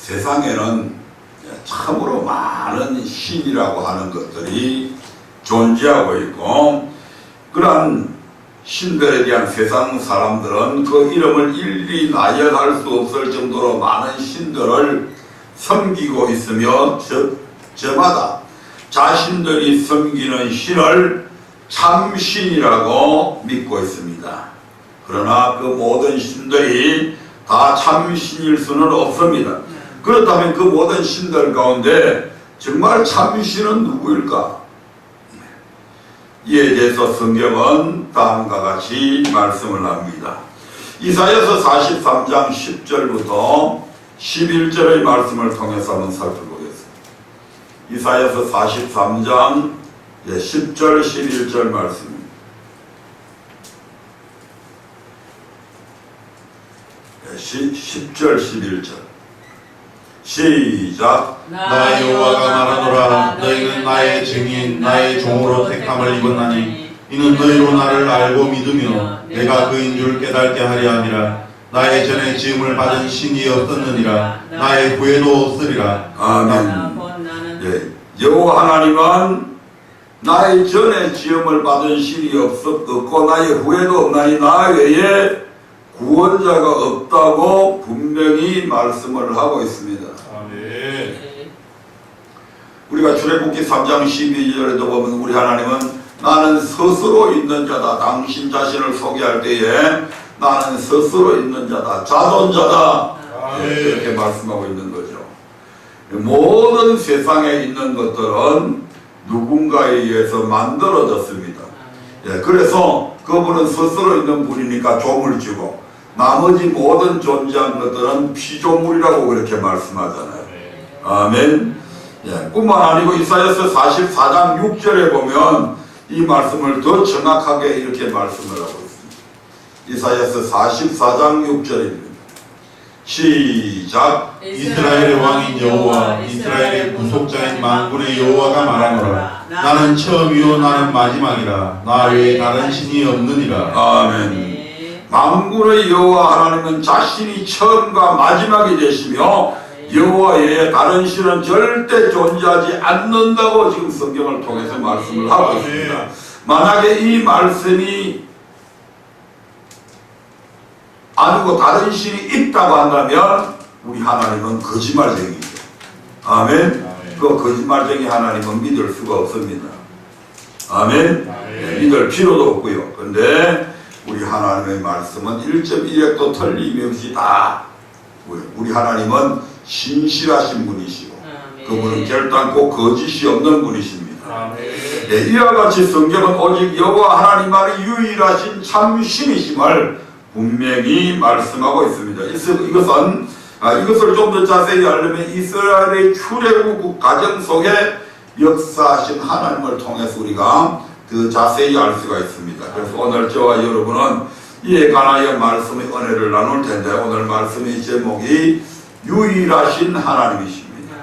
세상에는 참으로 많은 신이라고 하는 것들이 존재하고 있고, 그러한 신들에 대한 세상 사람들은 그 이름을 일일이 나열할 수 없을 정도로 많은 신들을 섬기고 있으며, 저마다 자신들이 섬기는 신을 참신이라고 믿고 있습니다. 그러나 그 모든 신들이 다 참신일 수는 없습니다. 그렇다면 그 모든 신들 가운데 정말 참신은 누구일까? 이에 대해서 성경은 다음과 같이 말씀을 합니다. 이사야서 43장 10절부터 11절의 말씀을 통해서 한번 살펴보겠습니다. 이사야서 43장 10절 11절 말씀입니다. 네, 10절 11절 시작. 나 여호와가 말하노라. 너희는 나의 증인 나의 종으로 택함을 입었나니 이는 너희로 나를 알고 믿으며 내가 그인 줄 깨닫게 하려 함이라. 나의 전에 지음을 받은 신이 없었느니라. 나의 후에도 없으리라. 아멘. 예, 여호와 하나님은 나의 전에 지음을 받은 신이 없고 나의 후에도 없나니 나 외에 구원자가 없다고 분명히 말씀을 하고 있습니다. 아멘. 우리가 출애굽기 3장 12절에도 보면 우리 하나님은 나는 스스로 있는 자다. 당신 자신을 소개할 때에 나는 스스로 있는 자다. 자존자다. 이렇게 말씀하고 있는 거죠. 모든 세상에 있는 것들은 누군가에 의해서 만들어졌습니다. 그래서 그분은 스스로 있는 분이니까 종을 주고 나머지 모든 존재한 것들은 피조물이라고 그렇게 말씀하잖아요. 아멘. 뿐만 아니고 이사야서 44장 6절에 보면 이 말씀을 더 정확하게 이렇게 말씀을 하고 있습니다. 이사야서 44장 6절입니다. 시작. 이스라엘의 왕인 여호와 이스라엘의 구속자인 만군의 여호와가 말하노라. 나는 처음이요 나는 마지막이라. 나 외에 다른 신이 없느니라. 아멘. 만군의 여호와 하나님은 자신이 처음과 마지막이 되시며 여호와 외에 다른 신은 절대 존재하지 않는다고 지금 성경을 통해서 말씀을 하고 있습니다. 만약에 이 말씀이 아니고 다른 신이 있다고 한다면 우리 하나님은 거짓말쟁이죠. 아멘. 그 거짓말쟁이 하나님은 믿을 수가 없습니다. 아멘. 믿을 필요도 없고요. 그런데 우리 하나님의 말씀은 1.1핵도 틀림이 없이 다 우리 하나님은 신실하신 분이시고 그분은 결단코 거짓이 없는 분이십니다. 이와 같이 성경은 오직 여호와 하나님만이 유일하신 참 신이심을 분명히 말씀하고 있습니다. 이것을 좀 더 자세히 알려면 이스라엘의 출애굽 과정 속에 역사하신 하나님을 통해서 우리가 더 자세히 알 수가 있습니다. 그래서 오늘 저와 여러분은 이에 관하여 말씀의 은혜를 나눌 텐데 오늘 말씀의 제목이 유일하신 하나님이십니다.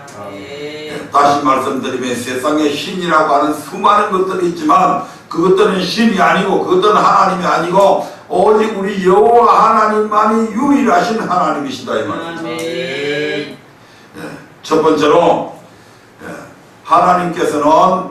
다시 말씀드리면 세상에 신이라고 하는 수많은 것들이 있지만 그것들은 신이 아니고 그것들은 하나님이 아니고 오직 우리 여호와 하나님만이 유일하신 하나님이시다 이 말입니다. 첫 번째로 하나님께서는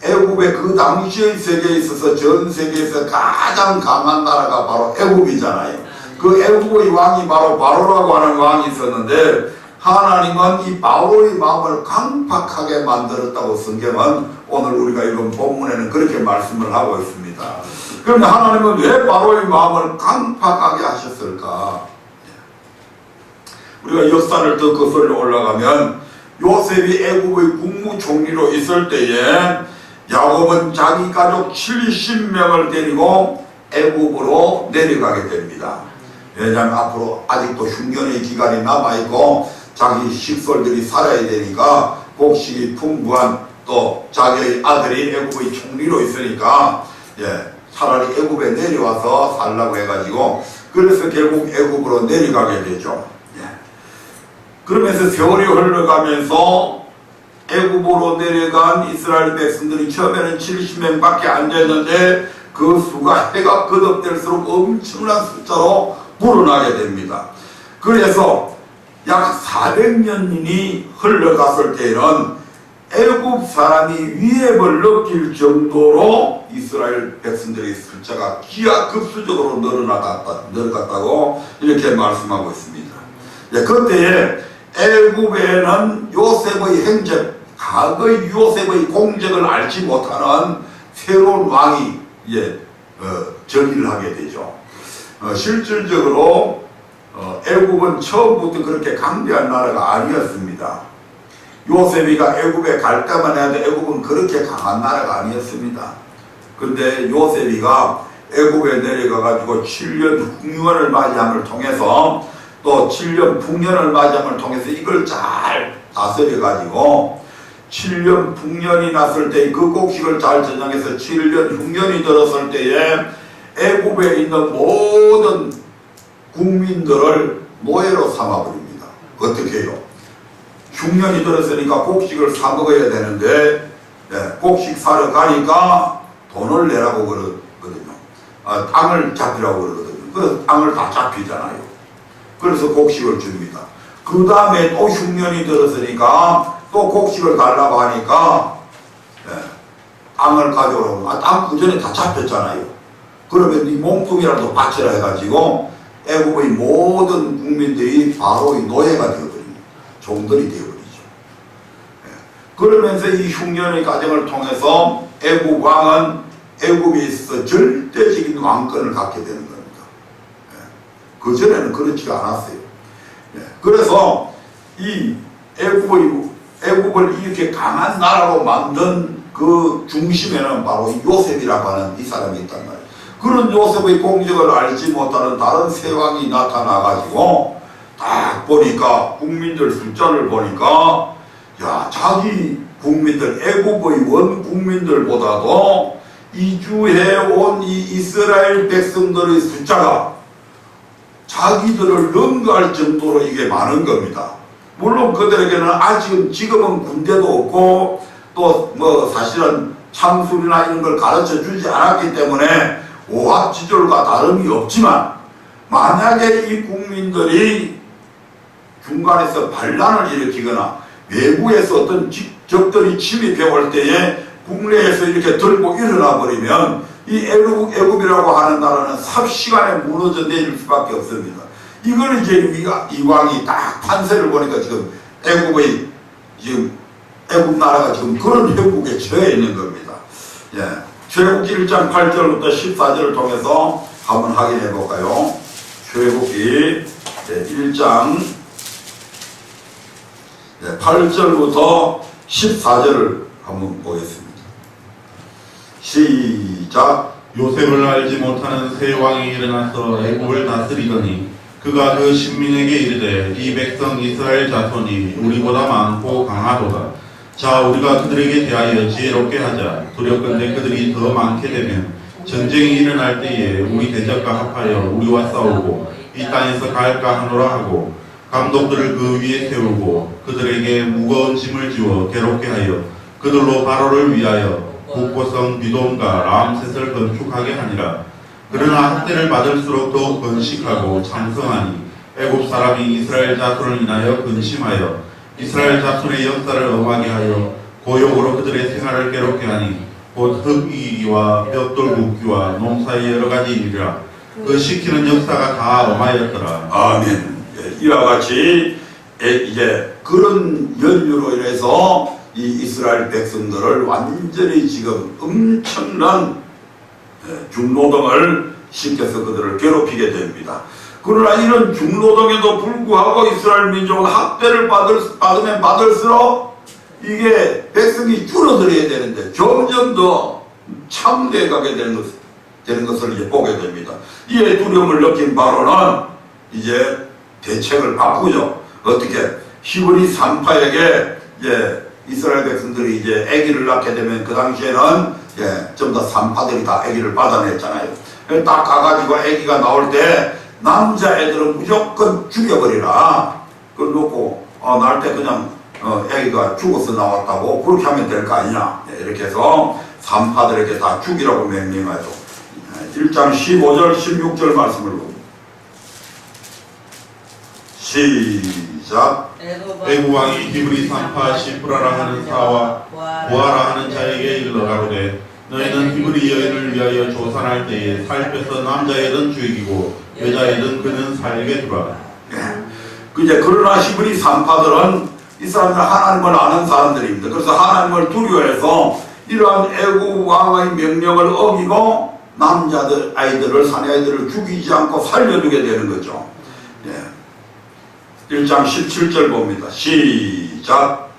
애굽의 그 당시의 세계에 있어서 전 세계에서 가장 강한 나라가 바로 애굽이잖아요. 그 애굽의 왕이 바로 바로라고 하는 왕이 있었는데 하나님은 이 바로의 마음을 강팍하게 만들었다고 성경은 오늘 우리가 읽은 본문에는 그렇게 말씀을 하고 있습니다. 그런데 하나님은 왜 바로의 마음을 강팍하게 하셨을까? 우리가 역사를 더 거슬러 올라가면 요셉이 애굽의 국무총리로 있을 때에 야곱은 자기 가족 70명을 데리고 애굽으로 내려가게 됩니다. 왜냐하면 앞으로 아직도 흉년의 기간이 남아있고 자기 식솔들이 살아야 되니까 곡식이 풍부한 또 자기의 아들이 애굽의 총리로 있으니까 차라리 애굽에 내려와서 살라고 해가지고 그래서 결국 애굽으로 내려가게 되죠. 그러면서 세월이 흘러가면서 애굽으로 내려간 이스라엘 백성들이 처음에는 70명밖에 안 됐는데 그 수가 해가 거듭될수록 엄청난 숫자로 불어나게 됩니다. 그래서 약 400년이 흘러갔을 때에는 애굽 사람이 위협을 느낄 정도로 이스라엘 백성들의 숫자가 기하급수적으로 늘어갔다고 이렇게 말씀하고 있습니다. 예, 그때에 애굽에는 요셉의 행적, 과거의 요셉의 공적을 알지 못하는 새로운 왕이 즉위를 하게 되죠. 실질적으로 애굽은 처음부터 그렇게 강대한 나라가 아니었습니다. 요셉이가 애굽에 갈 때만 해도 애굽은 그렇게 강한 나라가 아니었습니다. 근데 요셉이가 애굽에 내려가가지고 7년 흉년을 맞이함을 통해서 또 7년 풍년을 맞이함을 통해서 이걸 잘 다스려가지고 7년 풍년이 났을 때 그 곡식을 잘 저장해서 7년 흉년이 들었을 때에 애굽에 있는 모든 국민들을 노예로 삼아버립니다. 어떻게 해요? 흉년이 들었으니까 곡식을 사 먹어야 되는데 곡식 사러 가니까 돈을 내라고 그러거든요. 땅을 잡히라고 그러거든요. 그래서 땅을 다 잡히잖아요. 그래서 곡식을 줍니다. 그 다음에 또 흉년이 들었으니까 또 곡식을 달라고 하니까 땅을 가져오라고. 땅 그 전에 다 잡혔잖아요. 그러면 이 몸뚱이라도 바치라 해가지고 애굽의 모든 국민들이 바로의 노예가 되어버립니다. 종들이 되어버리죠. 그러면서 이 흉년의 과정을 통해서 애굽 왕은 애굽에 있어 절대적인 왕권을 갖게 되는 겁니다. 그 전에는 그렇지가 않았어요. 그래서 이 애굽을 이렇게 강한 나라로 만든 그 중심에는 바로 요셉이라고 하는 이 사람이 있단 말이에요. 그런 요셉의 공적을 알지 못하는 다른 새 왕이 나타나가지고 딱 보니까 국민들 숫자를 보니까 야, 자기 국민들, 애굽의 원 국민들보다도 이주해온 이 이스라엘 백성들의 숫자가 자기들을 능가할 정도로 이게 많은 겁니다. 물론 그들에게는 아직은 지금은 군대도 없고 또 뭐 사실은 창술이나 이런 걸 가르쳐 주지 않았기 때문에 오합지졸과 다름이 없지만 만약에 이 국민들이 중간에서 반란을 일으키거나 외부에서 어떤 적들이 침입해 올 때에 국내에서 이렇게 들고 일어나 버리면 이 애굽이라고 하는 나라는 삽시간에 무너져 내릴 수밖에 없습니다. 이걸 이제 이 왕이 딱 판세를 보니까 지금 애굽 나라가 지금 그런 형국에 처해 있는 겁니다. 출애굽기 1장 8절부터 14절을 통해서 한번 확인해 볼까요? 출애굽기 1장 8절부터 14절을 한번 보겠습니다. 시작. 요셉을 알지 못하는 새 왕이 일어나서 애굽을 다스리더니 그가 그 신민에게 이르되 이 백성 이스라엘 자손이 우리보다 많고 강하도다. 자, 우리가 그들에게 대하여 지혜롭게 하자. 두렵건대 그들이 더 많게 되면 전쟁이 일어날 때에 우리 대적과 합하여 우리와 싸우고 이 땅에서 갈까 하노라 하고 감독들을 그 위에 세우고 그들에게 무거운 짐을 지워 괴롭게 하여 그들로 바로를 위하여 북고성 비돔과 람셋을 건축하게 하니라. 그러나 학대를 받을수록 더 건식하고 창성하니 애굽 사람이 이스라엘 자손을 인하여 근심하여 이스라엘 자손의 역사를 엄하게 하여 고용으로 그들의 생활을 괴롭게 하니 곧 흙이기와 벽돌 굽기와 농사의 여러 가지 일이라. 그 시키는 역사가 다 엄하였더라. 아멘. 이와 같이 이제 그런 연유로 인해서 이 이스라엘 백성들을 완전히 지금 엄청난 중노동을 시켜서 그들을 괴롭히게 됩니다. 그러나 이런 중노동에도 불구하고 이스라엘 민족은 학대를 받으면 받을수록 이게 백성이 줄어들어야 되는데 점점 더 참대해 가게 되는 것을 이제 보게 됩니다. 이에 두려움을 느낀 바로는 이제 대책을 바꾸죠. 어떻게? 히브리 산파에게 이스라엘 백성들이 이제 아기를 낳게 되면 그 당시에는 좀 더 산파들이 다 아기를 받아냈잖아요. 딱 가가지고 아기가 나올 때 남자애들은 무조건 죽여버리라. 그걸 놓고 낳을 때 그냥 아기가 죽어서 나왔다고 그렇게 하면 될 거 아니냐. 이렇게 해서 산파들에게 다 죽이라고 명령하죠. 1장 15절 16절 말씀을 봅니다. 시작. 시작. 애굽 왕이 히브리 산파 시프라라 하는 사와 보아라 하는 자에게 일러 가로되 너희는 히브리 여인을 위하여 조산할 때에 살펴서 남자애든 죽이고 여자애든 그는 살게 두라. 그러나 히브리 산파들은 이 사람들 하나님을 아는 사람들입니다. 그래서 하나님을 두려워해서 이러한 애굽 왕의 명령을 어기고 남자들 아이들을 사내 아이들을 죽이지 않고 살려두게 되는 거죠. 1장 17절 봅니다. 시작.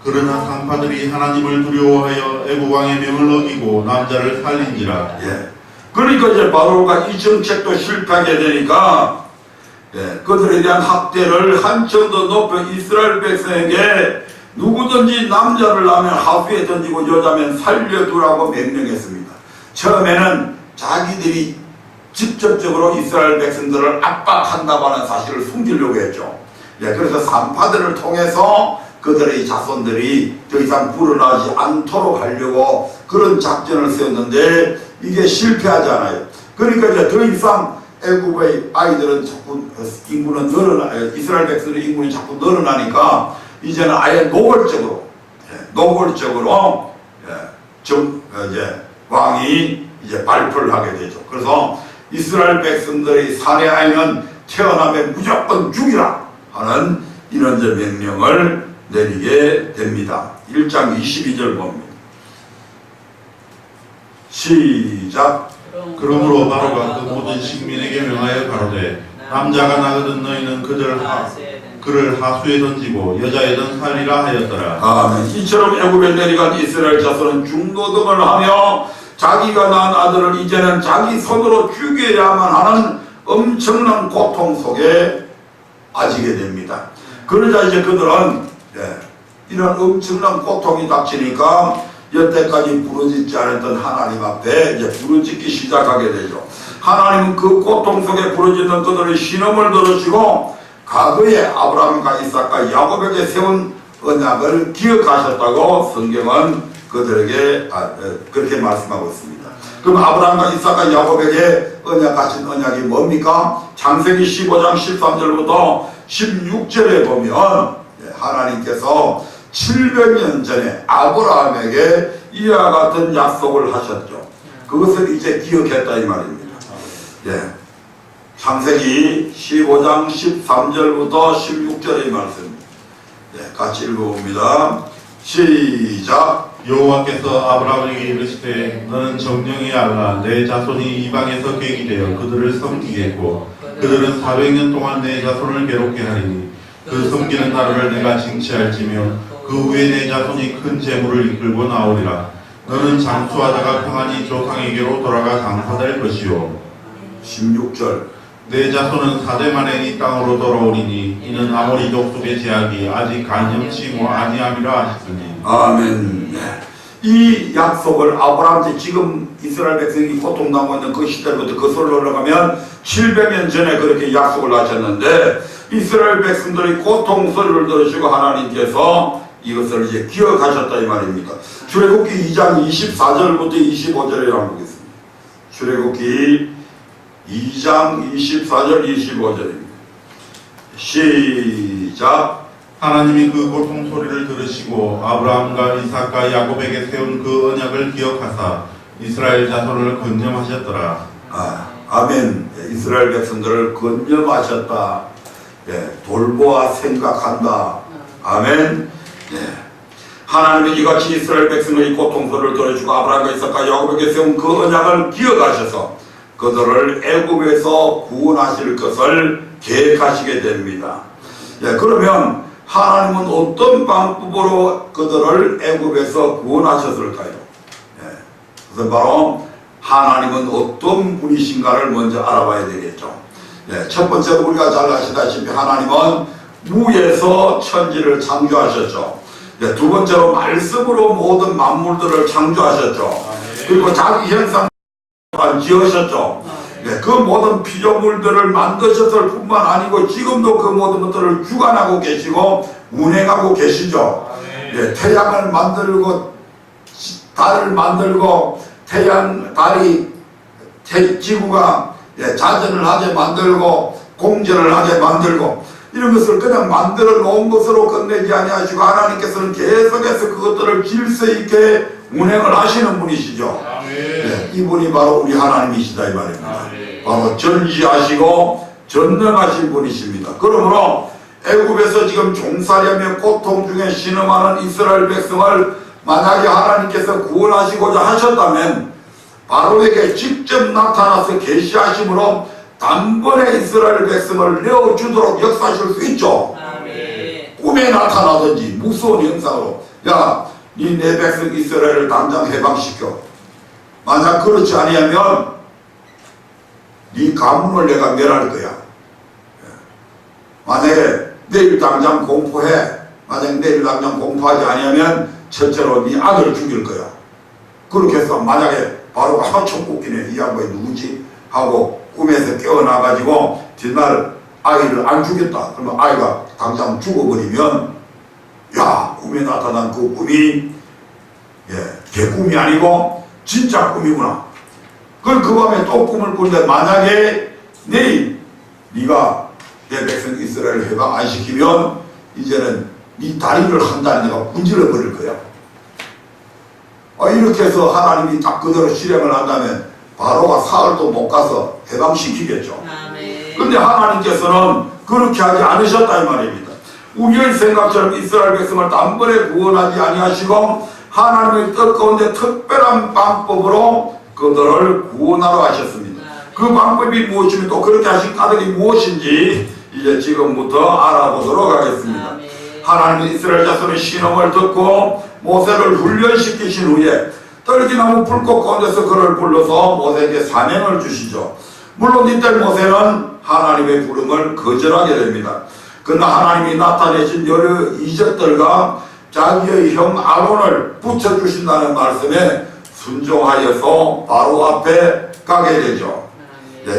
그러나 산파들이 하나님을 두려워하여 애굽 왕의 명을 어기고 남자를 살린지라. 그러니까 이제 바로가 이 정책도 실패하게 되니까 그들에 대한 학대를 한층 더 높여 이스라엘 백성에게 누구든지 남자를 낳으면 하수에 던지고 여자면 살려두라고 명령했습니다. 처음에는 자기들이 직접적으로 이스라엘 백성들을 압박한다고 하는 사실을 숨기려고 했죠. 그래서 산파들을 통해서 그들의 자손들이 더 이상 불어나지 않도록 하려고 그런 작전을 세웠는데 이게 실패하잖아요. 그러니까 이제 더 이상 애굽의 아이들은 자꾸 인구는 이스라엘 백성의 인구는 자꾸 늘어나니까 이제는 아예 노골적으로 이제 왕이 이제 발표를 하게 되죠. 그래서 이스라엘 백성들의 사내 아이는 태어나면 무조건 죽이라 하는 이런 이제 명령을 내리게 됩니다. 1장 22절 봅니다. 시작. 그러므로 바로가 그 모든 식민에게 명하여 가로되 남자가 나거든 너희는 그를 하수에 던지고 여자애든 살리라 하였더라. 아멘. 이처럼 애굽에 내려간 이스라엘 자손은 중노동을 하며 자기가 낳은 아들을 이제는 자기 손으로 죽여야만 하는 엄청난 고통 속에 빠지게 됩니다. 그러자 이제 그들은 이런 엄청난 고통이 닥치니까 여태까지 부르짖지 않았던 하나님 앞에 이제 부르짖기 시작하게 되죠. 하나님은 그 고통 속에 부르짖는 그들의 신음을 들으시고 과거에 아브라함과 이삭과 야곱에게 세운 언약을 기억하셨다고 성경은 그들에게 그렇게 말씀하고 있습니다. 그럼 아브라함과 이삭과 야곱에게 언약하신 언약이 뭡니까? 창세기 15장 13절부터 16절에 보면 하나님께서 700년 전에 아브라함에게 이와 같은 약속을 하셨죠. 그것을 이제 기억했다 이 말입니다. 창세기 15장 13절부터 16절의 말씀 같이 읽어봅니다. 시작. 여호와께서 아브라함에게 이르시되 너는 정령히 알라 내 자손이 이방에서 객이 되어 그들을 섬기겠고 그들은 400년 동안 내 자손을 괴롭게 하리니 그 섬기는 나라를 내가 징치할지며 그 후에 내 자손이 큰 재물을 이끌고 나오리라. 너는 장수하다가 평안히 조상에게로 돌아가 장사될 것이요. 16절. 내 자손은 4대 만에 이 땅으로 돌아오리니 이는 아모리 족속의 제약이 아직 간염치 아니함이라 하시더니. 아멘. 이 약속을 아브라함한테 지금 이스라엘 백성이 고통당하고 있는 그 시대부터 거슬러 올라가면 700년 전에 그렇게 약속을 하셨는데 이스라엘 백성들의 고통 소리를 들으시고 하나님께서 이것을 이제 기억하셨다 이 말입니다. 출애굽기 2장 24절부터 25절에 한번 보겠습니다. 출애굽기 2장 24절 25절입니다. 시작. 하나님이 그 고통 소리를 들으시고 아브라함과 이삭과 야곱에게 세운 그 언약을 기억하사 이스라엘 자손을 건념하셨더라. 아멘. 이스라엘 백성들을 건념하셨다. 돌보아 생각한다. 아멘. 하나님이 이같이 이스라엘 백성의 고통 소리를 들으시고 아브라함과 이삭과 야곱에게 세운 그 언약을 기억하셔서 그들을 애굽에서 구원하실 것을 계획하시게 됩니다. 그러면 하나님은 어떤 방법으로 그들을 애굽에서 구원하셨을까요? 그래서 바로 하나님은 어떤 분이신가를 먼저 알아봐야 되겠죠. 첫 번째로 우리가 잘 아시다시피 하나님은 무에서 천지를 창조하셨죠. 두 번째로 말씀으로 모든 만물들을 창조하셨죠. 그리고 자기 형상 지으셨죠. 그 모든 피조물들을 만드셨을 뿐만 아니고 지금도 그 모든 것들을 주관하고 계시고 운행하고 계시죠. 태양을 만들고 달을 만들고 달이 지구가 자전을 하게 만들고 공전을 하게 만들고 이런 것을 그냥 만들어 놓은 것으로 끝내지 아니하시고 하나님께서는 계속해서 그것들을 질서 있게 운행을 하시는 분이시죠. 네, 이분이 바로 우리 하나님이시다 이 말입니다. 바로 전지하시고 전능하신 분이십니다. 그러므로 애굽에서 지금 종살이하며 고통 중에 신음하는 이스라엘 백성을 만약에 하나님께서 구원하시고자 하셨다면 바로에게 직접 나타나서 계시하심으로 단번에 이스라엘 백성을 내어주도록 역사하실 수 있죠. 꿈에 나타나든지 무서운 형상으로 야, 니 내 백성 이스라엘을 당장 해방시켜. 만약 그렇지 아니하면 네 가문을 내가 멸할 거야. 만약에 내일 당장 공포해. 만약 내일 당장 공포하지 아니하면 첫째로 네 아들 죽일 거야. 그렇게 해서 만약에 바로 천국기네 이 양반이 누구지? 하고 꿈에서 깨어나가지고 뒷날 아이를 안 죽였다. 그러면 아이가 당장 죽어버리면 야, 꿈에 나타난 그 꿈이 개꿈이 아니고 진짜 꿈이구나. 그걸 그 밤에 또 꿈을 꾸는데 만약에 내일 네가 내 백성 이스라엘 해방 안 시키면 이제는 네 다리를 한 다리 내가 문질러 버릴 거야. 이렇게 해서 하나님이 딱 그대로 실행을 한다면 바로가 사흘도 못 가서 해방시키겠죠. 그런데 하나님께서는 그렇게 하지 않으셨다 이 말입니다. 우리의 생각처럼 이스라엘 백성을 단번에 구원하지 아니하시고 하나님의 뜻 가운데 특별한 방법으로 그들을 구원하러 하셨습니다. 그 방법이 무엇이며 또 그렇게 하신 까닭이 무엇인지 이제 지금부터 알아보도록 하겠습니다. 하나님은 이스라엘 자손의 신음을 듣고 모세를 훈련시키신 후에 떨기나무 불꽃 가운데서 그를 불러서 모세에게 사명을 주시죠. 물론 이때 모세는 하나님의 부름을 거절하게 됩니다. 그러나 하나님이 나타내신 여러 이적들과 자기의 형 아론을 붙여주신다는 말씀에 순종하여서 바로 앞에 가게 되죠.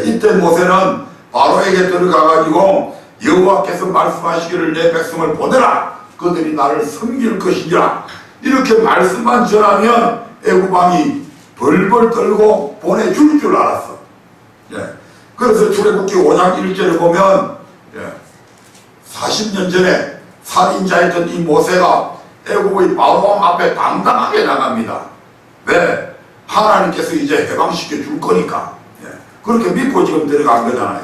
이때 모세는 바로에게 들어가가지고 여호와께서 말씀하시기를 내 백성을 보내라. 그들이 나를 섬길 것이니라. 이렇게 말씀만 전하면 애굽왕이 벌벌 떨고 보내줄 줄 알았어. 그래서 출애굽기 5장 1절에 보면 40년 전에 살인자였던 이 모세가 애굽의 바로왕 앞에 당당하게 나갑니다. 왜? 하나님께서 이제 해방시켜 줄 거니까. 그렇게 믿고 지금 들어간 거잖아요.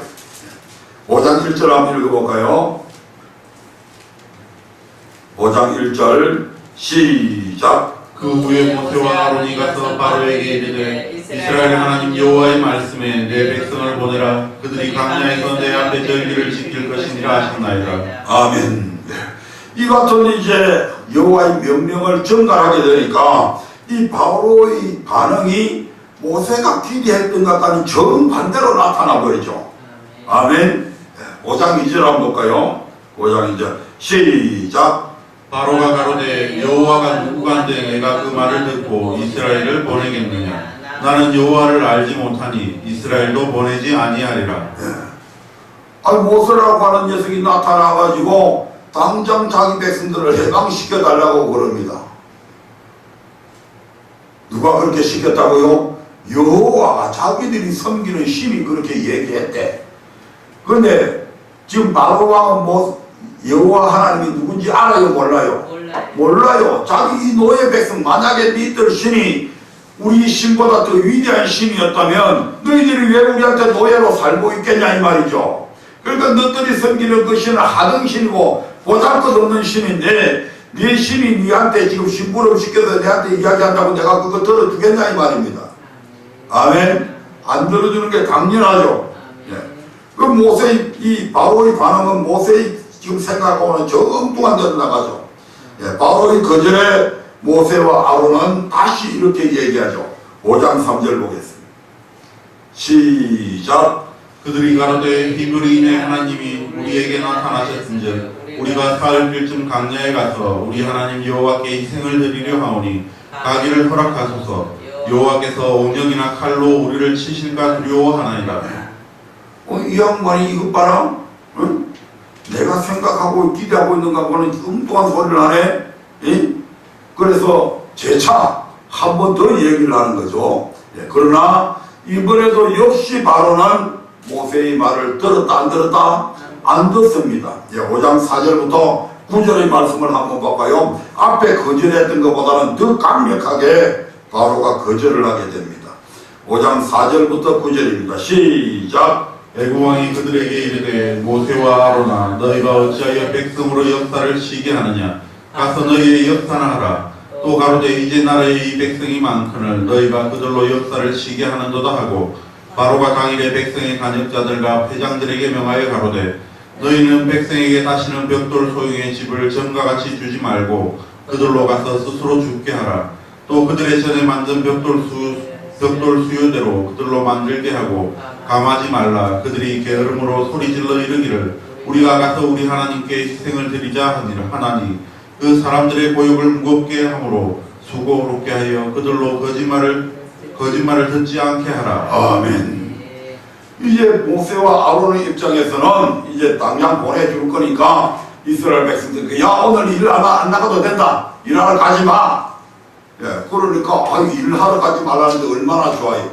5장 1절 한번 읽어볼까요? 5장 1절 시작. 그 후에 모세와 아론이 가서 바로에게 이르되 이스라엘 하나님 여호와의 말씀에 내 백성을 보내라. 그들이 광야에서 내 앞에 절기를 지킬 것이니라 하셨나이다. 아멘. 이 같은 이제 여호와의 명령을 전달하게 되니까 이 바로의 반응이 모세가 기대했던 것과는 정반대로 나타나 버리죠. 아멘. 5장 2절 한번 볼까요? 5장 2절 시작. 바로가 가로되 여호와가 누구간데 내가 그 말을 듣고 이스라엘을 보내겠느냐. 나는 여호와를 알지 못하니 이스라엘도 보내지 아니하리라. 모세라고 하는 녀석이 나타나가지고 당장 자기 백성들을 해방시켜 달라고 그럽니다. 누가 그렇게 시켰다고요? 여호와가 자기들이 섬기는 신이 그렇게 얘기했대. 그런데 지금 바로 왕은 여호와 하나님이 누군지 알아요? 몰라요? 몰라요. 자기 노예 백성 만약에 너희들 신이 우리 신보다 더 위대한 신이었다면 너희들이 왜 우리한테 노예로 살고 있겠냐 이 말이죠. 그러니까 너희들이 섬기는 그 신은 하등신이고 보잘것없는 신인데 네 신이 네한테 지금 심부름 시켜서 내한테 이야기한다고 내가 그거 들어주겠냐 이 말입니다. 아멘. 안 들어주는 게 당연하죠. 그 모세의 이 바로의 반응은 모세의 지금 생각하고는 저 엉뚱한 데로 나가죠. 바로의 거절에 모세와 아론은 다시 이렇게 얘기하죠. 5장 3절 보겠습니다. 시작. 그들이 가로되 히브리인의 하나님이 우리에게 나타나셨은즉 우리가 사흘 길쯤 광야에 가서 우리 하나님 여호와께 희생을 드리려 하오니 가기를 허락하소서. 여호와께서 옹령이나 칼로 우리를 치실까 두려워하나이다. 이 양반이 이것 봐라. 응? 내가 생각하고 기대하고 있는 것과는 엉뚱한 소리를 하네. 그래서 재차 한 번 더 얘기를 하는 거죠. 그러나 이번에도 역시 바로는 모세의 말을 들었다 안 들었다? 안 듣습니다. 5장 4절부터 9절의 말씀을 한번 볼까요? 앞에 거절했던 것보다는 더 강력하게 바로가 거절을 하게 됩니다. 5장 4절부터 9절입니다. 시작. 애굽왕이 그들에게 이르되 모세와 아론아 너희가 어찌하여 백성으로 역사를 시게 하느냐 가서 너희의 역사나 하라. 또 가로되 이제 나라에 이 백성이 많거늘 너희가 그들로 역사를 시게 하는도다 하고 바로가 당일에 백성의 간역자들과 회장들에게 명하여 가로되 너희는 백성에게 다시는 벽돌 소용의 집을 전과 같이 주지 말고 그들로 가서 스스로 죽게 하라. 또 그들의 전에 만든 벽돌 수요대로 그들로 만들게 하고 감하지 말라. 그들이 게으름으로 소리질러 이르기를 우리가 가서 우리 하나님께 희생을 드리자 하나니 그 사람들의 고역을 무겁게 함으로 수고롭게 하여 그들로 거짓말을 듣지 않게 하라. 아멘. 이제 모세와 아론의 입장에서는 이제 당장 보내줄 거니까 이스라엘 백성들 야 오늘 일 안 나가도 된다. 일하러 가지 마. 그러니까 일하러 가지 말라는데 얼마나 좋아요.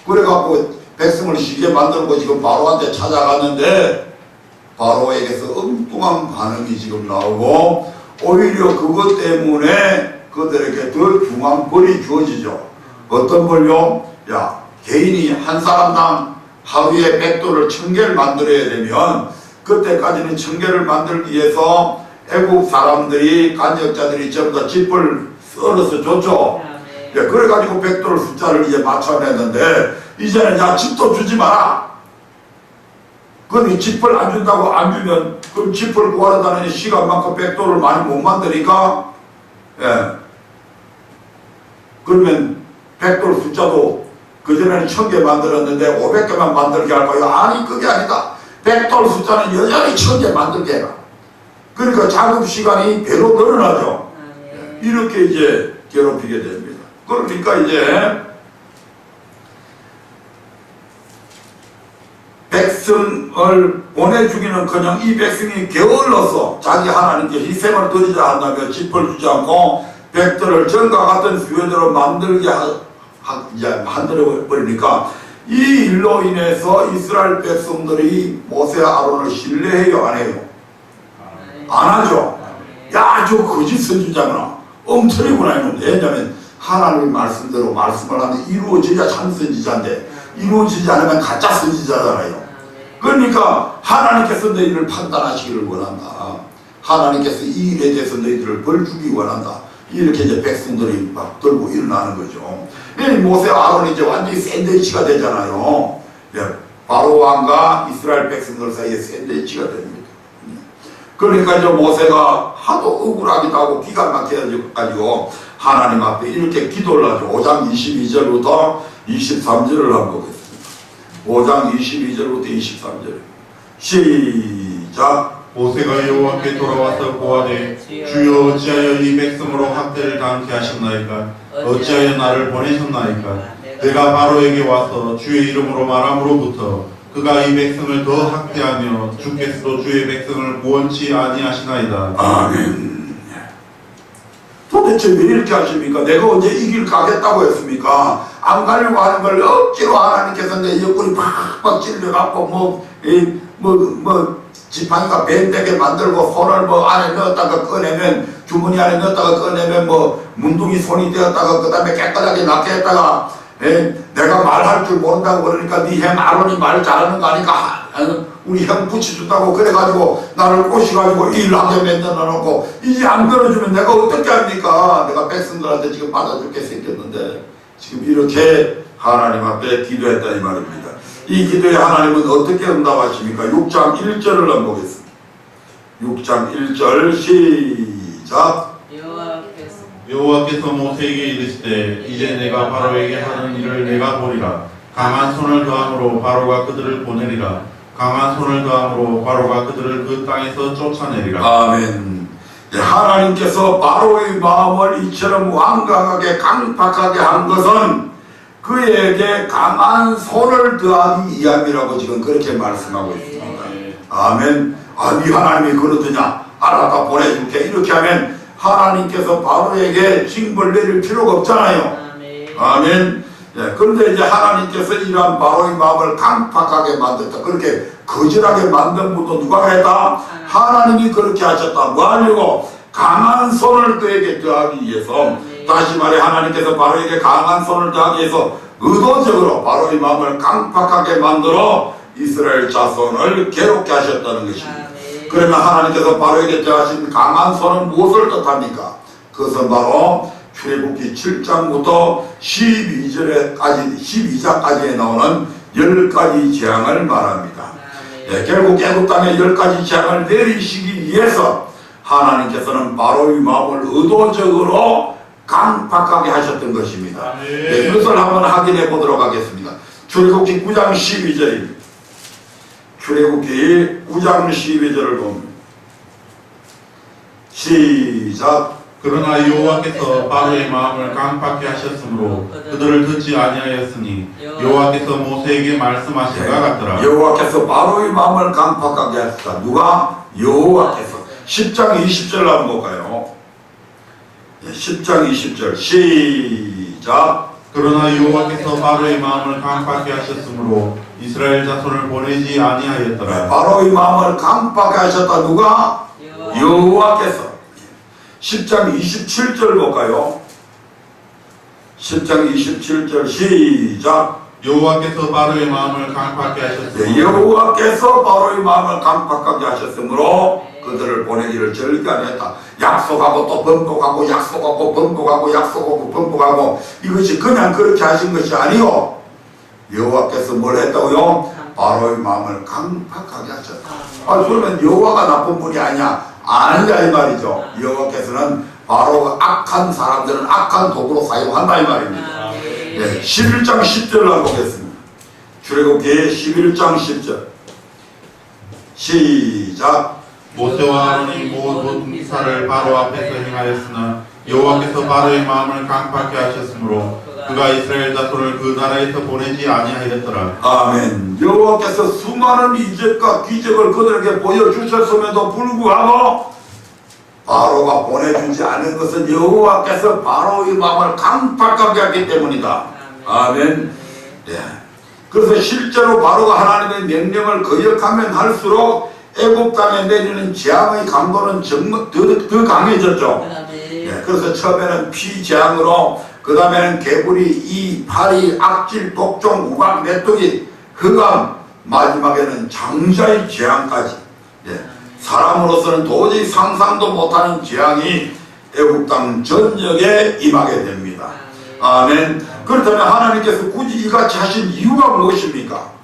그래갖고 백성을 쉬게 만들고 지금 바로한테 찾아갔는데 바로에게서 엉뚱한 반응이 지금 나오고 오히려 그것 때문에 그들에게 더 중한 벌이 주어지죠. 어떤 벌요? 개인이 한 사람당 하루에 100돌을 1000개를 만들어야 되면 그때까지는 1000개를 만들기 위해서 애국 사람들이 간역자들이 전부 다 집을 썰어서 줬죠. 그래가지고 100돌 숫자를 이제 맞춰냈는데 이제는 집도 주지 마라. 그럼 집을 안 준다고 안 주면 그럼 집을 구하러 다니는 시간 많고 100돌을 많이 못 만드니까 그러면 100돌 숫자도 그전에는 1000개 만들었는데 500개만 만들게 할까요? 아니 그게 아니다. 100돌 숫자는 여전히 1000개 만들게 해라. 그러니까 작업 시간이 배로 늘어나죠. 이렇게 이제 괴롭히게 됩니다. 그러니까 이제 백성을 보내주기는커녕 이 백성이 게을러서 자기 하나님께 희생을 드리자 한다며 집을 주지 않고 백들을 전과 같은 수요대로 만들게 만들어버리니까 이 일로 인해서 이스라엘 백성들이 모세와 아론을 신뢰해요? 안 해요? 안 하죠. 야, 저 거짓 선지자구나. 엉터리구나 했는데 왜냐하면 하나님의 말씀대로 말씀을 하면 이루어져야 참 선지자인데 이루어지지 않으면 가짜 선지자잖아요. 그러니까 하나님께서 너희를 판단하시기를 원한다. 하나님께서 이 일에 대해서 너희들을 벌 주기 원한다. 이렇게 이제 백성들이 막 들고 일어나는 거죠. 모세와 아론이 이제 완전히 샌드위치가 되잖아요. 바로 왕과 이스라엘 백성들 사이에 샌드위치가 됩니다. 그러니까 이제 모세가 하도 억울하기도 하고 기가 막혀가지고 하나님 앞에 이렇게 기도를 하죠. 5장 22절부터 23절을 한번 보겠습니다. 5장 22절부터 23절 시작. 모세가 여호와께 돌아와서 고하되 주여 어찌하여 이 백성으로 학대를 당케 하셨나이까? 어찌하여 나를 보내셨나이까? 내가 바로에게 와서 주의 이름으로 말함으로부터 그가 이 백성을 더 학대하며 주께서도 주의 백성을 구원치 아니하시나이다. 아멘. 도대체 왜 이렇게 하십니까? 내가 언제 이 길 가겠다고 했습니까? 안 가려고 하는 걸 억지로 하나님께서 내 옆구리 팍팍 찔러갖고 지팡이가 밴되게 만들고 손을 안에 넣었다가 꺼내면 주머니 안에 넣었다가 꺼내면 문둥이 손이 되었다가 그 다음에 깨끗하게 낫게 했다가 내가 말할 줄 모른다고 그러니까 네 형 아론이 말 잘하는 거 아니까 우리 형 붙여준다고 그래가지고 나를 꼬시가지고 일하게 만들어 놓고 이제 안 들어주면 내가 어떻게 합니까? 내가 백성들한테 지금 받아줄 게 생겼는데 지금 이렇게 하나님 앞에 기도했다 이 말입니다. 이 기도에 하나님은 어떻게 응답하십니까? 6장 1절을 한번 보겠습니다. 6장 1절 시작. 여호와께서 모세에게 이르시되 이제 내가 바로에게 하는 일을 내가 보리라. 강한 손을 더함으로 바로가 그들을 보내리라. 강한 손을 더함으로 바로가 그들을 그 땅에서 쫓아내리라. 아멘. 하나님께서 바로의 마음을 이처럼 완강하게 강팍하게 한 것은 그에게 강한 손을 더하기 위함이라고 지금 그렇게 말씀하고 있습니다. 아멘. 네 하나님이 그러더냐? 알아다 보내줄게. 이렇게 하면 하나님께서 바로에게 징벌 내릴 필요가 없잖아요. 아멘. 예, 그런데 이제 하나님께서 이러한 바로의 마음을 강팍하게 만들었다. 그렇게 거절하게 만든 분도 누가 했다? 하나님이 그렇게 하셨다. 뭐 하려고? 강한 손을 그에게 더하기 위해서. 다시 말해 하나님께서 바로에게 강한 손을 더하기 위해서 의도적으로 바로의 마음을 강팍하게 만들어 이스라엘 자손을 괴롭게 하셨다는 것입니다. 그러면 하나님께서 바로에게 더하신 강한 손은 무엇을 뜻합니까? 그것은 바로 출애굽기 7장부터 12장까지에 나오는 10가지 재앙을 말합니다. 예, 결국 애굽 땅에 10가지 재앙을 내리시기 위해서 하나님께서는 바로의 마음을 의도적으로 강팍하게 하셨던 것입니다. 예, 이것을 한번 확인해 보도록 하겠습니다. 출애굽기 9장 12절입니다. 출애굽기 9장 12절을 봅니다. 시작. 그러나 여호와께서 바로의 마음을 강팍케 하셨으므로 그들을 듣지 아니하였으니 여호와께서 모세에게 말씀하신 것 같더라. 여호와께서 바로의 마음을 강팍하게 하셨다. 누가? 여호와께서. 10장 20절 한번 볼까요? 10장 20절 시작. 그러나 여호와께서 바로의 마음을 강팍케 하셨으므로 이스라엘 자손을 보내지 아니하였더라. 바로의 마음을 강팍하게 하셨다. 누가? 여호와께서. 10장 27절 볼까요? 10장 27절 시작. 여호와께서 바로의 마음을 강팍케 하셨으므로 여호와께서 바로의 마음을 강팍하게 하셨으므로 그들을 보내기를 절대 아니했다. 약속하고 또 번복하고 약속하고 번복하고 약속하고 번복하고 이것이 그냥 그렇게 하신 것이 아니요. 여호와께서 뭘 했다고요? 바로의 마음을 강팍하게 하셨다. 그러면 여호와가 나쁜 분이 아니야. 아니다 이 말이죠. 여호와께서는 바로 악한 사람들은 악한 도구로 사용한다 이 말입니다. 네, 11장 10절을 보겠습니다. 출애굽기 11장 10절 시작. 모세와 아론이 모든 기사를 바로 앞에서 행하였으나 여호와께서 바로의 마음을 강팍케 하셨으므로 그가 이스라엘 자손을 그 나라에서 보내지 아니하였더라. 아멘. 여호와께서 수많은 이적과 기적을 그들에게 보여주셨음에도 불구하고 바로가 보내주지 않은 것은 여호와께서 바로의 마음을 강팍하게 했기 때문이다. 아멘. 네. 그래서 실제로 바로가 하나님의 명령을 거역하면 할수록 애굽 땅에 내리는 재앙의 강도는 정말 더 강해졌죠. 네. 그래서 처음에는 피재앙으로, 그 다음에는 개구리, 이, 파리, 악질, 독종, 우박, 메뚜기, 흑암, 마지막에는 장자의 재앙까지. 네. 사람으로서는 도저히 상상도 못하는 재앙이 애굽 땅 전역에 임하게 됩니다. 아멘. 그렇다면 하나님께서 굳이 이같이 하신 이유가 무엇입니까?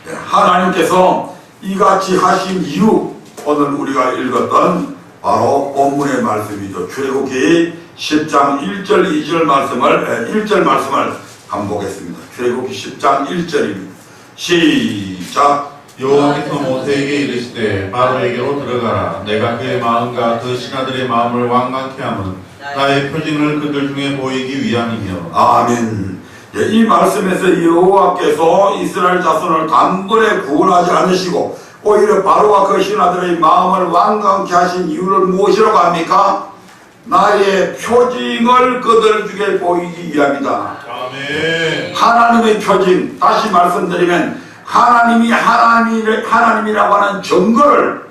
네. 하나님께서 이같이 하신 이유, 오늘 우리가 읽었던 바로 본문의 말씀이죠. 출애굽기 10장 1절 2절 말씀을 1절 말씀을 한번 보겠습니다. 출애굽기 10장 1절입니다. 시작. 여호와께서 모세에게 이르시되 바로에게로 들어가라. 내가 그의 마음과 그 신하들의 마음을 완강케 함은 나의 표징을 그들 중에 보이기 위함이며. 아멘. 예, 이 말씀에서 여호와께서 이스라엘 자손을 단번에 구원하지 않으시고 오히려 바로와 그 신하들의 마음을 완강케 하신 이유를 무엇이라고 합니까? 나의 표징을 그들 중에 보이기 위함이다. 아멘. 하나님의 표징, 다시 말씀드리면 하나님이 하나님이라고 하는 증거를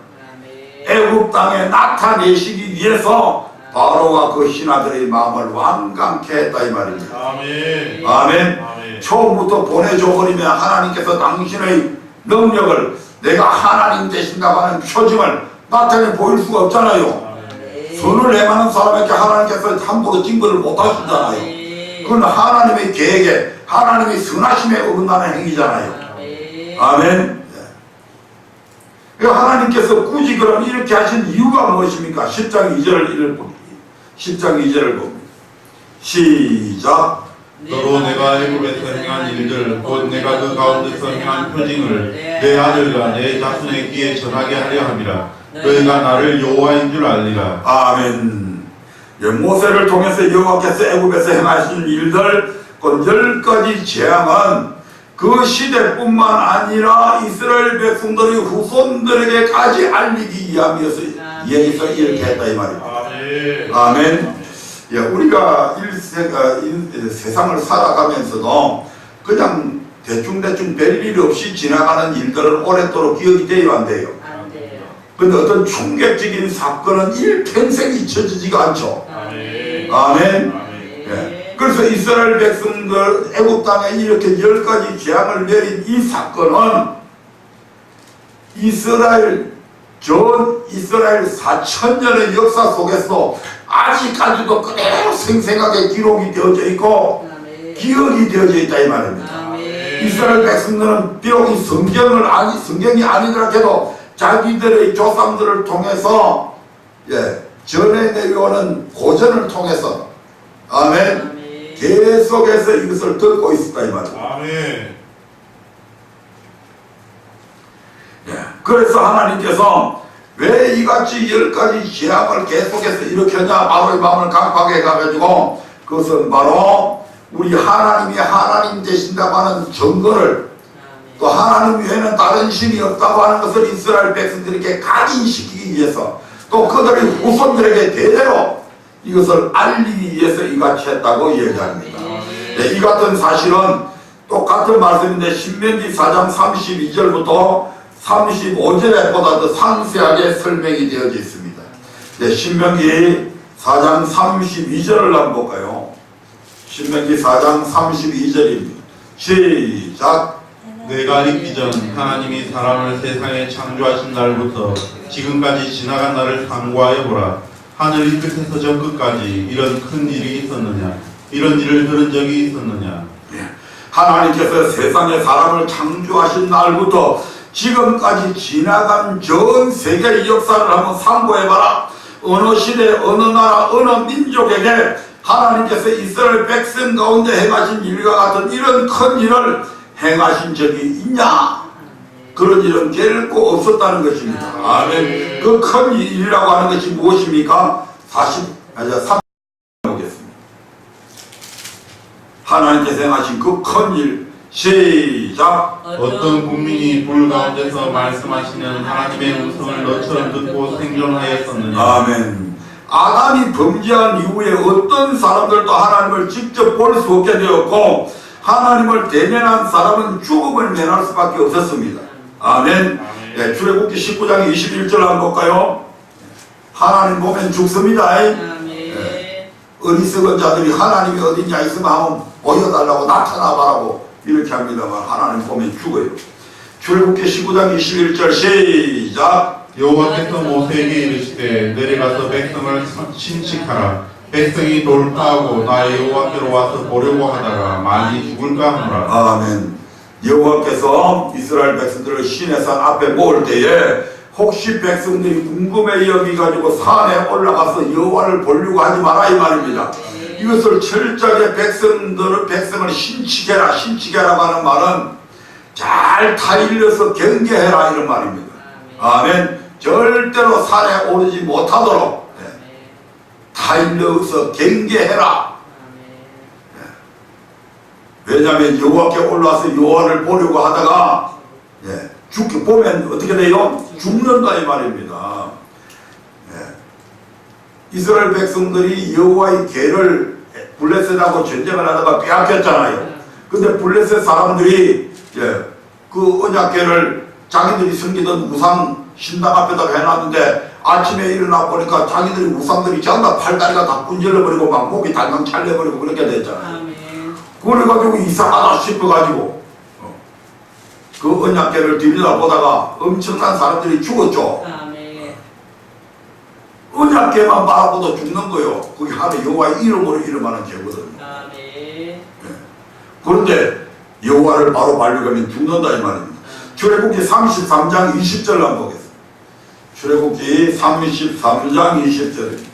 애굽 땅에 나타내시기 위해서 바로와 그 신하들의 마음을 완강케 했다 이 말입니다. 아멘. 아멘. 아멘. 처음부터 보내줘버리면 하나님께서 당신의 능력을, 내가 하나님 되신다고 하는 표징을 나타내 보일 수가 없잖아요. 선을 행하는 사람에게 하나님께서 함부로 증거를 못 하시잖아요. 그건 하나님의 계획에, 하나님의 선하심에 어긋나는 행위잖아요. 아멘. 하나님께서 굳이 그럼 이렇게 하신 이유가 무엇입니까? 10장 2절을 봅니다. 10장 2절을 봅니다. 시작. 너로 내가 애굽에서 행한 일들 곧 내가 그 가운데서 행한 표징을 내 아들과 내 자손의 귀에 전하게 하려 함이라. 너희가 나를 여호와인 줄 알리라. 아멘. 모세를 통해서 여호와께서 애굽에서 행하신 일들 곧 10가지 재앙은 그 시대뿐만 아니라 이스라엘 백성들의 후손들에게까지 알리기 여기서 이렇게 했다 이 말입니다. 아멘. 아멘. 예, 우리가 세상을 살아가면서도 그냥 대충 별일 없이 지나가는 일들은 오랫도록 기억이 돼요, 안 돼요? 안 돼요. 근데 어떤 충격적인 사건은 일평생 잊혀지지가 않죠. 아멘. 아멘. 아멘. 예. 그래서 이스라엘 백성들 애국 땅에 이렇게 10가지 재앙을 내린 이 사건은 이스라엘 4,000년의 역사 속에서 아직까지도 그대로 생생하게 기록이 되어져 있고 아멘. 기억이 되어져 있다 이 말입니다. 아멘. 이스라엘 백성들은 비록 이 성경이 아니더라 해도 자기들의 조상들을 통해서 전해 내려오는 고전을 통해서 아멘 아멘. 계속해서 이것을 듣고 있었다 이 말입니다. 아멘. 그래서 하나님께서 왜 이같이 10가지 재앙을 계속해서 일으켰냐 바로 이 마음을 강팍해 가지고 그것은 바로 우리 하나님이 하나님 되신다고 하는 증거를 또 하나님 외에는 다른 신이 없다고 하는 것을 이스라엘 백성들에게 각인시키기 위해서 또 그들의 후손들에게 대대로 이것을 알리기 위해서 이같이 했다고 얘기합니다. 네, 이 같은 사실은 똑같은 말씀인데 신명기 4장 32절부터 35절에 보다 더 상세하게 설명이 되어져 있습니다. 네, 신명기 4장 32절을 한번 볼까요? 신명기 4장 32절입니다. 시작. 내가 있기 전 하나님이 사람을 세상에 창조하신 날부터 지금까지 지나간 날을 상고하여 보라. 하늘 이 끝에서 저 끝까지 이런 큰 일이 있었느냐? 이런 일을 들은 적이 있었느냐? 네, 하나님께서 세상에 사람을 창조하신 날부터 지금까지 지나간 전 세계의 역사를 한번 상고해봐라. 어느 시대, 어느 나라, 어느 민족에게 하나님께서 이스라엘 백성 가운데 행하신 일과 같은 이런 큰 일을 행하신 적이 있냐? 그런 일은 결코 없었다는 것입니다. 아멘. 그 큰 일이라고 하는 것이 무엇입니까? 3 보겠습니다. 하나님께서 행하신 그 큰 일, 시작. 어떤 국민이 불 가운데서 말씀하시는 하나님의 음성을 너처럼 듣고 생존하였었느냐? 아멘. 아담이 범죄한 이후에 어떤 사람들도 하나님을 직접 볼 수 없게 되었고 하나님을 대면한 사람은 죽음을 면할 수밖에 없었습니다. 아멘. 네, 출애굽기 19장 21절 한번 볼까요? 하나님 보면 죽습니다. 아멘. 어리석은 자들이 하나님이 어디냐 있으면 한번 보여달라고 나타나봐라고 이렇게 합니다만 하나님 보면 죽어요. 출애굽기 19장 21절 시작. 여호와께서 모세에게 이르시되 내려가서 백성을 신칙하라. 백성이 돌파하고 나의 여호와께로 와서 보려고 하다가 많이 죽을까 하노라. 아멘. 여호와께서 이스라엘 백성들을 시내 산 앞에 모을 때에 혹시 백성들이 궁금해 여기가지고 산에 올라가서 여호와를 보려고 하지 마라 이 말입니다. 이것을 철저하게 백성을 신치게라고 하는 말은 잘 타일러서 경계해라 이런 말입니다. 아멘. 절대로 산에 오르지 못하도록 타일러서 경계해라. 왜냐하면 여호와께 올라와서 여호와를 보려고 하다가 죽게 보면 어떻게 돼요? 죽는다 이 말입니다. 이스라엘 백성들이 여호와의 궤를 블레셋하고 전쟁을 하다가 빼앗겼잖아요. 근데 블레셋 사람들이 그 언약궤를 자기들이 섬기던 우상 신당 앞에다가 해놨는데 아침에 일어나 보니까 자기들이 우상들이 전부 다 팔다리가 다 분질러버리고 막 목이 달랑 찰려버리고 그렇게 됐잖아요. 그래가지고 이상하다 싶어가지고 그 언약궤를 들여다보다가 엄청난 사람들이 죽었죠. 언약궤만 바라보도 죽는 거요. 그게 하루 여호와의 이름으로 이름하는 죄거든요. 그런데 여호와를 바로 반려하면 죽는다 이 말입니다. 출애굽기 33장 20절 한번 보겠습니다. 출애굽기 33장 20절입니다.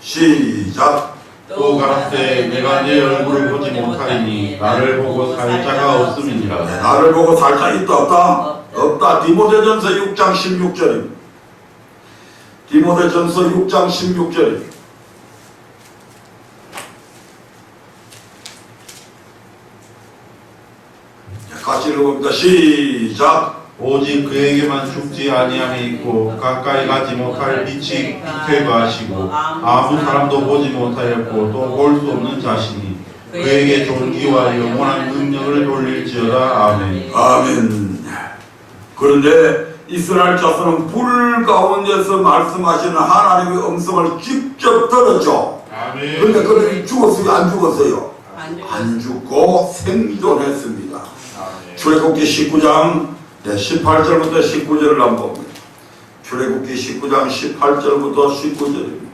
시작. 또 가라사대 내가 네 얼굴을 보지 못하리니 나를 보고 살 자가 없음이니라. 나를 보고 살 자 있다 없다? 없다. 디모데전서 6장 16절입니다. 디모데전서 6장 16절입니다. 같이 읽어봅니다. 시작. 오직 그에게만 죽지 아니함이 있고 가까이 가지 못할 빛이 빛에 가시고 아무 사람도 보지 못하였고 또 볼 수 없는 자신이 그에게 존귀와 영원한 능력을 돌릴지어다. 아멘. 아멘. 그런데 이스라엘 자손은 불 가운데서 말씀하시는 하나님의 음성을 직접 들었죠. 아멘. 그런데 그들이 죽었어요? 안 죽었어요? 안 안 죽고 생존했습니다. 아멘. 출애굽기 19장 18절부터 19절을 한번 봅니다. 출애굽기 19장 18절부터 19절입니다.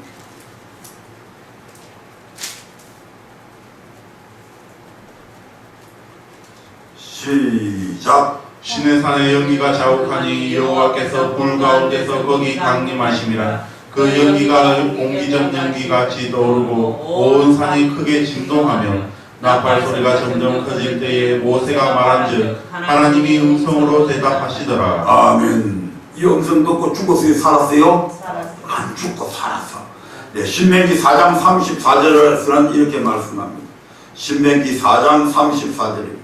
시작. 신의 산의 연기가 자욱하니 여호와께서 불 가운데서 거기 강림하심이라. 그 연기가 옹기적 연기같이 떠오르고 온 산이 크게 진동하며 나팔 소리가 점점 커질 때에 모세가 말한즉 하나님이 음성으로 대답하시더라. 아멘. 이 음성 듣고 죽었어요? 살았어요? 살았어요. 안 죽고 살았어. 네, 신명기 4장 34절에서는 이렇게 말씀합니다. 신명기 4장 34절입니다.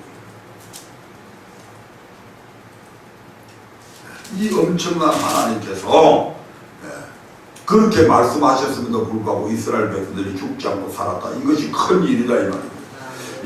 이 엄청난 하나님께서 그렇게 말씀하셨음에도 불구하고 이스라엘 백성들이 죽지 않고 살았다. 이것이 큰 일이다 이 말입니다.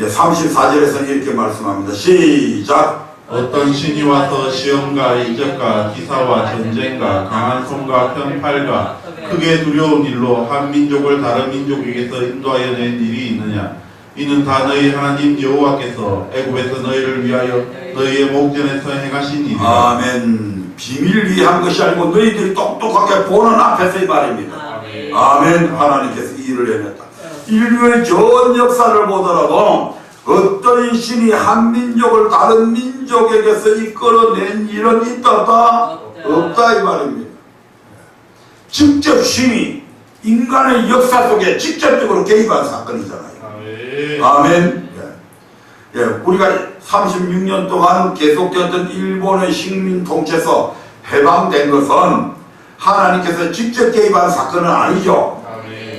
34절에서는 이렇게 말씀합니다. 시작. 어떤 신이 와서 시험과 이적과 기사와 전쟁과 강한 손과 편팔과 크게 두려운 일로 한 민족을 다른 민족에게서 인도하여 낸 일이 있느냐. 이는 다 너희 하나님 여호와께서 애굽에서 너희를 위하여 너희의 목전에서 행하신 일이라. 아멘. 비밀을 위한 것이 아니고 너희들이 똑똑하게 보는 앞에서 이 말입니다. 아멘. 아멘. 하나님께서 이 일을 해냈다. 인류의 전 역사를 보더라도 어떤 신이 한 민족을 다른 민족에게서 이끌어낸 일은 있다 없다? 없다 이 말입니다. 직접 신이 인간의 역사 속에 직접적으로 개입한 사건이잖아요. 아멘. 예, 우리가 36년 동안 계속되었던 일본의 식민 통치에서 해방된 것은 하나님께서 직접 개입한 사건은 아니죠.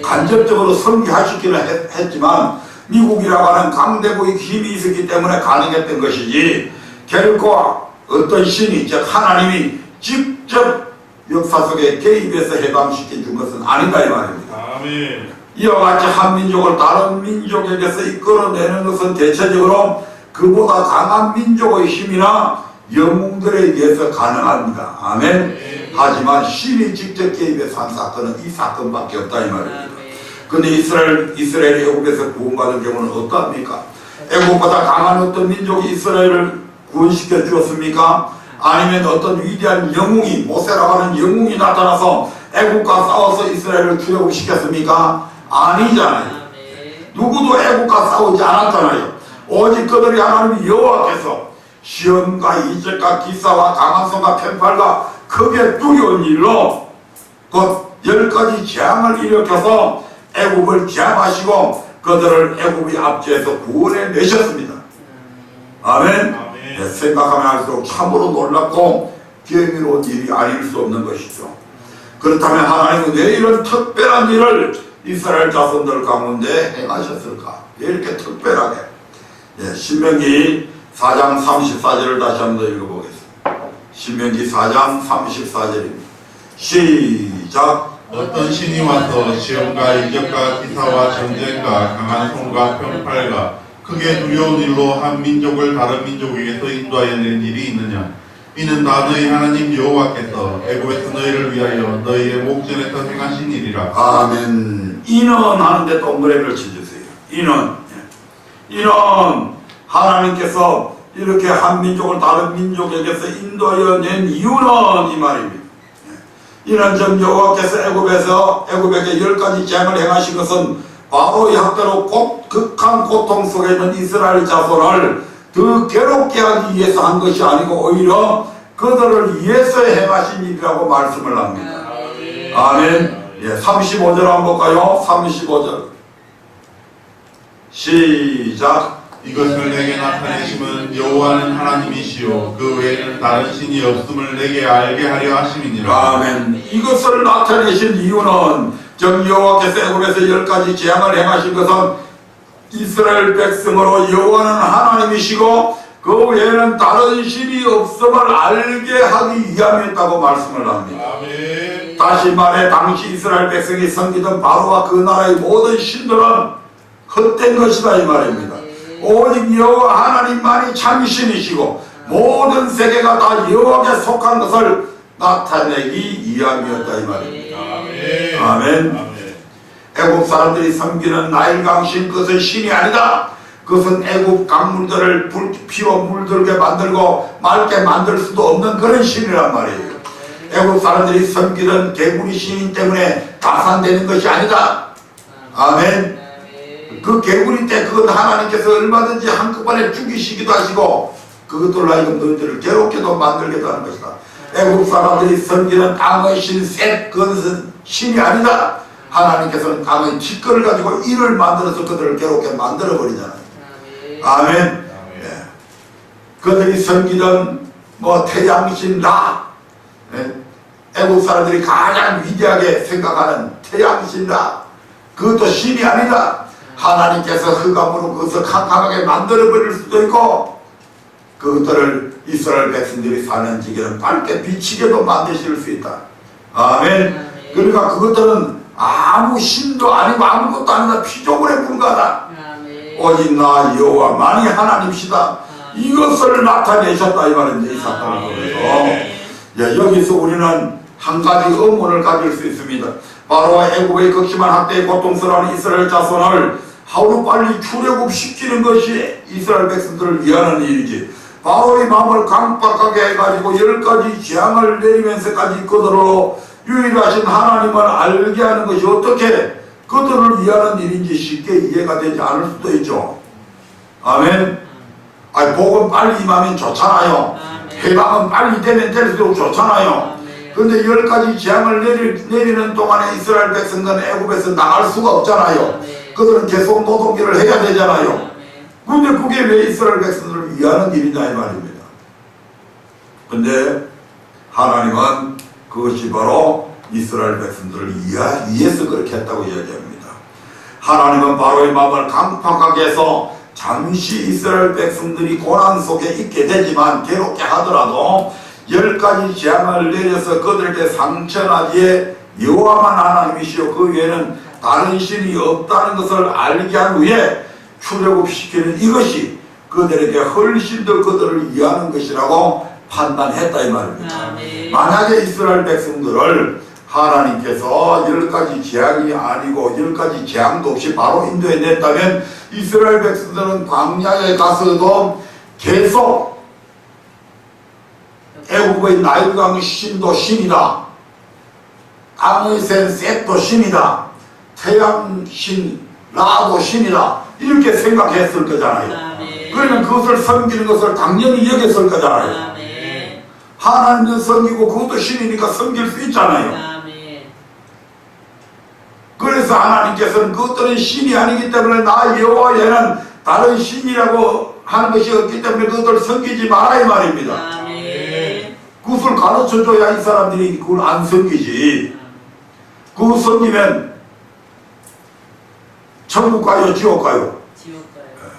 간접적으로 설계하시기는 했지만 미국이라고 하는 강대국의 힘이 있었기 때문에 가능했던 것이지 결코 어떤 신이 즉 하나님이 직접 역사 속에 개입해서 해방시켜 준 것은 아니다 이 말입니다. 아멘. 이와 같이 한 민족을 다른 민족에게서 이끌어내는 것은 대체적으로 그보다 강한 민족의 힘이나 영웅들에 의해서 가능합니다. 아멘. 하지만 신이 직접 개입해서 한 사건은 이 사건밖에 없다 이 말입니다. 근데 이스라엘이 애굽에서 구원받은 경우는 어떠합니까? 애굽보다 강한 어떤 민족이 이스라엘을 구원시켜 주었습니까? 아니면 어떤 위대한 영웅이 모세라고 하는 영웅이 나타나서 애굽과 싸워서 이스라엘을 출애굽 시켰습니까? 아니잖아요. 누구도 애굽과 싸우지 않았잖아요. 오직 그들이 하나님 여호와께서 시험과 이적과 기사와 강한 손과 편팔과 크게 두려운 일로 곧 10가지 재앙을 일으켜서 애굽을 제압하시고 그들을 애굽의 압제에서 구원해 내셨습니다. 아멘. 네, 생각하면 할수록 참으로 놀랍고 경이로운 일이 아닐 수 없는 것이죠. 그렇다면 하나님은 왜 이런 특별한 일을 이스라엘 자손들 가운데 행하셨을까? 왜 이렇게 특별하게? 네, 신명기 4장 34절을 다시 한번 읽어보겠습니다. 신명기 4장 34절입니다. 시작. 어떤 신이 와서 시험과 이적과 기사와 전쟁과 강한 손과 편팔과 크게 두려운 일로 한 민족을 다른 민족에게서 인도하여 낸 일이 있느냐. 이는 다 너희 하나님 여호와께서 애굽에서 너희를 위하여 너희의 목전에서 행하신 일이라. 아멘. 이는 하는데 동그라미를 쳐주세요. 이는 하나님께서 이렇게 한 민족을 다른 민족에게서 인도하여 낸 이유는 이 말입니다. 이는 즉 여호와께서 애굽에게 10가지 재앙을 행하신 것은 바로의 학대로 극한 고통 속에 있는 이스라엘 자손을 더 괴롭게 하기 위해서 한 것이 아니고 오히려 그들을 위해서 행하신 일이라고 말씀을 합니다. 아멘. 예, 35절 한번 볼까요? 35절 시작. 이것을 내게 나타내심은 여호와는 하나님이시요 그 외에는 다른 신이 없음을 내게 알게 하려 하심이니라. 아멘. 이것을 나타내신 이유는 즉 여호와께서 애굽에서 10가지 재앙을 행하신 것은 이스라엘 백성으로 여호와는 하나님이시고 그 외에는 다른 신이 없음을 알게 하기 위함이었다고 말씀을 합니다. 아멘. 다시 말해 당시 이스라엘 백성이 섬기던 바로와 그 나라의 모든 신들은 헛된 것이다 이 말입니다. 오직 여호와 하나님만이 참 신이시고 모든 세계가 다 여호와께 속한 것을 나타내기 위함이었다 이 말입니다. 아멘. 아멘. 아멘. 애국 사람들이 섬기는 나일강 신 그것은 신이 아니다. 그것은 애국 강물들을 피로 물들게 만들고 맑게 만들 수도 없는 그런 신이란 말이에요. 애국 사람들이 섬기는 개구리 신인 때문에 다산되는 것이 아니다. 아멘. 그 개구리 때 그건 하나님께서 얼마든지 한꺼번에 죽이시기도 하시고 그것들로 하여금 너희들을 괴롭게도 만들기도 하는 것이다. 애국 사람들이 섬기는 강의 신 셋 그것은 신이 아니다. 하나님께서는 강의 티끌을 가지고 이를 만들어서 그들을 괴롭게 만들어버리잖아요. 아멘. 예. 그들이 섬기던 태양신 라, 예. 애국 사람들이 가장 위대하게 생각하는 태양신 라, 그것도 신이 아니다. 하나님께서 흑암으로 그것을 캄캄하게 만들어버릴 수도 있고 그것들을 이스라엘 백성들이 사는 지경은 밝게 비치게도 만드실 수 있다. 아멘. 그러니까 그것들은 아무 신도 아니고 아무것도 아니다. 피조물에 불과하다. 오직 나 여호와만이 하나님이시다. 이것을 나타내셨다 이 말입니다. 이 사건을 통해서. 여기서 우리는 한 가지 의문을 가질 수 있습니다. 바로와 애국의 극심한 학대에 고통스러운 이스라엘 자손을 하루빨리 출애굽시키는 것이 이스라엘 백성들을 위하는 일이지. 바로의 마음을 강박하게 해가지고 10가지 재앙을 내리면서까지 그들로 유일하신 하나님을 알게 하는 것이 어떻게 그들을 위하는 일인지 쉽게 이해가 되지 않을 수도 있죠. 아멘. 복음 빨리 임하면 좋잖아요. 해방은 빨리 되면 될수록 좋잖아요. 그런데 10가지 재앙을 내리는 동안에 이스라엘 백성들은 애굽에서 나갈 수가 없잖아요. 그들은 계속 노동기를 해야 되잖아요. 그런데 그게 왜 이스라엘 백성들을 위하는 일이냐 이 말입니다. 근데 하나님은 그것이 바로 이스라엘 백성들을 위해서 그렇게 했다고 이야기합니다. 하나님은 바로의 마음을 강팍하게 해서 잠시 이스라엘 백성들이 고난 속에 있게 되지만 괴롭게 하더라도 10가지 재앙을 내려서 그들에게 상처나기에 여호와만 하나님이시오 그 외에는 다른 신이 없다는 것을 알게 한 후에 출애굽시키는 이것이 그들에게 훨씬 더 그들을 위하는 것이라고 판단했다 이 말입니다. 만약에 이스라엘 백성들을 하나님께서 10가지 재앙이 아니고 10가지 재앙도 없이 바로 인도해 냈다면 이스라엘 백성들은 광야에 가서도 계속 애국의 나일강 신도 신이다. 강의 샘 셋도 신이다. 태양신 라도 신이다. 이렇게 생각했을 거잖아요. 그러면 그것을 섬기는 것을 당연히 여겼을 거잖아요. 하나님도 섬기고 그것도 신이니까 섬길 수 있잖아요. 그래서 하나님께서는 그것들은 신이 아니기 때문에 나 여호와에는 다른 신이라고 하는 것이 없기 때문에 그것을 섬기지 마라 이 말입니다. 그것을 가르쳐줘야 이 사람들이 그걸 안 섬기지. 그거 섬기면 천국 가요 지옥 가요? 지옥 가요.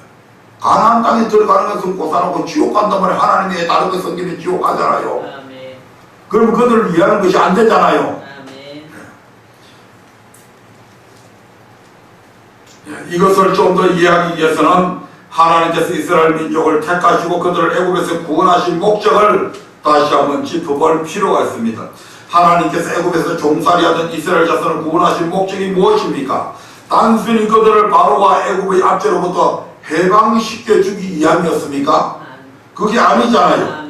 가나안 땅에 들어가는 것은 고사하고 지옥 간단 말이에요. 하나님의 다른 것 섬기면 지옥 가잖아요. 그럼 그들을 위하는 것이 안 되잖아요. 이것을 좀 더 이해하기 위해서는 하나님께서 이스라엘 민족을 택하시고 그들을 애굽에서 구원하신 목적을 다시 한번 짚어볼 필요가 있습니다. 하나님께서 애굽에서 종살이하던 이스라엘 자손을 구원하신 목적이 무엇입니까? 단순히 그들을 바로와 애굽의 압제로부터 해방시켜 주기 위함이었습니까? 그게 아니잖아요.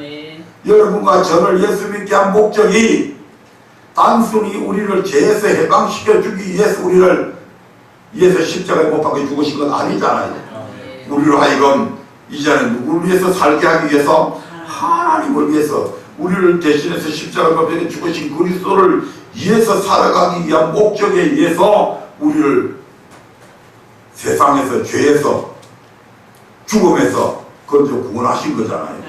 여러분과 저를 예수 믿게 한 목적이 단순히 우리를 죄에서 해방시켜 주기 위해서 우리를 위해서 십자가에 못 박혀 죽으신 건 아니잖아요. 우리로 하여금 이제는 누구를 위해서 살게 하기 위해서 하나님을 위해서 우리를 대신해서 십자가에 못 박혀 죽으신 그리스도를 위해서 살아가기 위한 목적에 의해서 우리를 세상에서 죄에서 죽음에서 건져 구원하신 거잖아요.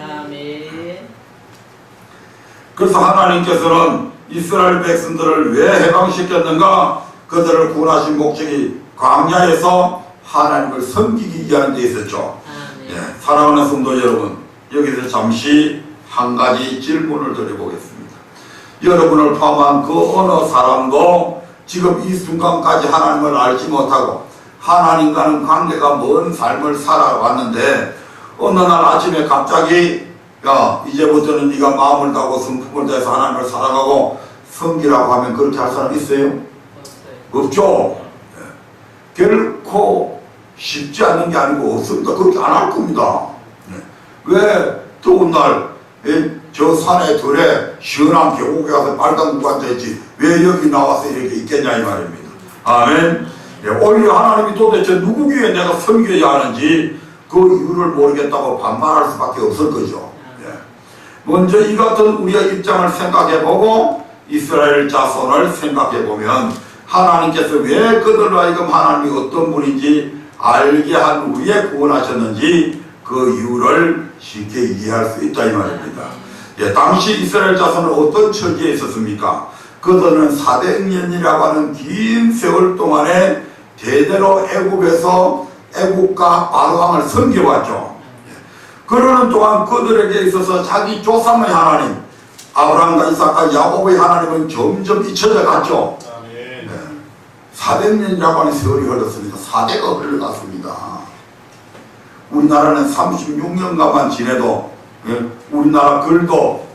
그래서 하나님께서는 이스라엘 백성들을 왜 해방시켰는가? 그들을 구원하신 목적이 광야에서 하나님을 섬기기 위한 데 있었죠. 사랑하는 성도 여러분, 여기서 잠시 한 가지 질문을 드려보겠습니다. 여러분을 포함한 그 어느 사람도 지금 이 순간까지 하나님을 알지 못하고 하나님과는 관계가 먼 삶을 살아왔는데 어느 날 아침에 갑자기 야 이제부터는 네가 마음을 다하고 성품을 다해서 하나님을 사랑하고 섬기라고 하면 그렇게 할 사람 있어요? 없죠. 결코 쉽지 않은 게 아니고 없습니다. 그렇게 안 할 겁니다. 왜 더운 날 저 산에 들에 시원한 계곡에 가서 빨간 국 앉아있지 왜 여기 나와서 이렇게 있겠냐 이 말입니다. 아멘. 오히려 하나님이 도대체 누구 위해 내가 섬겨야 하는지 그 이유를 모르겠다고 반발할 수밖에 없을 거죠. 먼저 이 같은 우리의 입장을 생각해보고 이스라엘 자손을 생각해보면 하나님께서 왜 그들로 하여금 하나님이 어떤 분인지 알게 한 후에 구원하셨는지 그 이유를 쉽게 이해할 수 있다 이 말입니다. 당시 이스라엘 자손은 어떤 처지에 있었습니까? 그들은 400년이라고 하는 긴 세월 동안에 대대로 애굽에서 애국과 바로왕을 섬겨왔죠. 그러는 동안 그들에게 있어서 자기 조상의 하나님 아브라함과 이삭과 야곱의 하나님은 점점 잊혀져 갔죠. 400년이라고 하는 세월이 흘렀습니다. 4대가 흘러갔습니다. 우리나라는 36년간만 지내도 우리나라 글도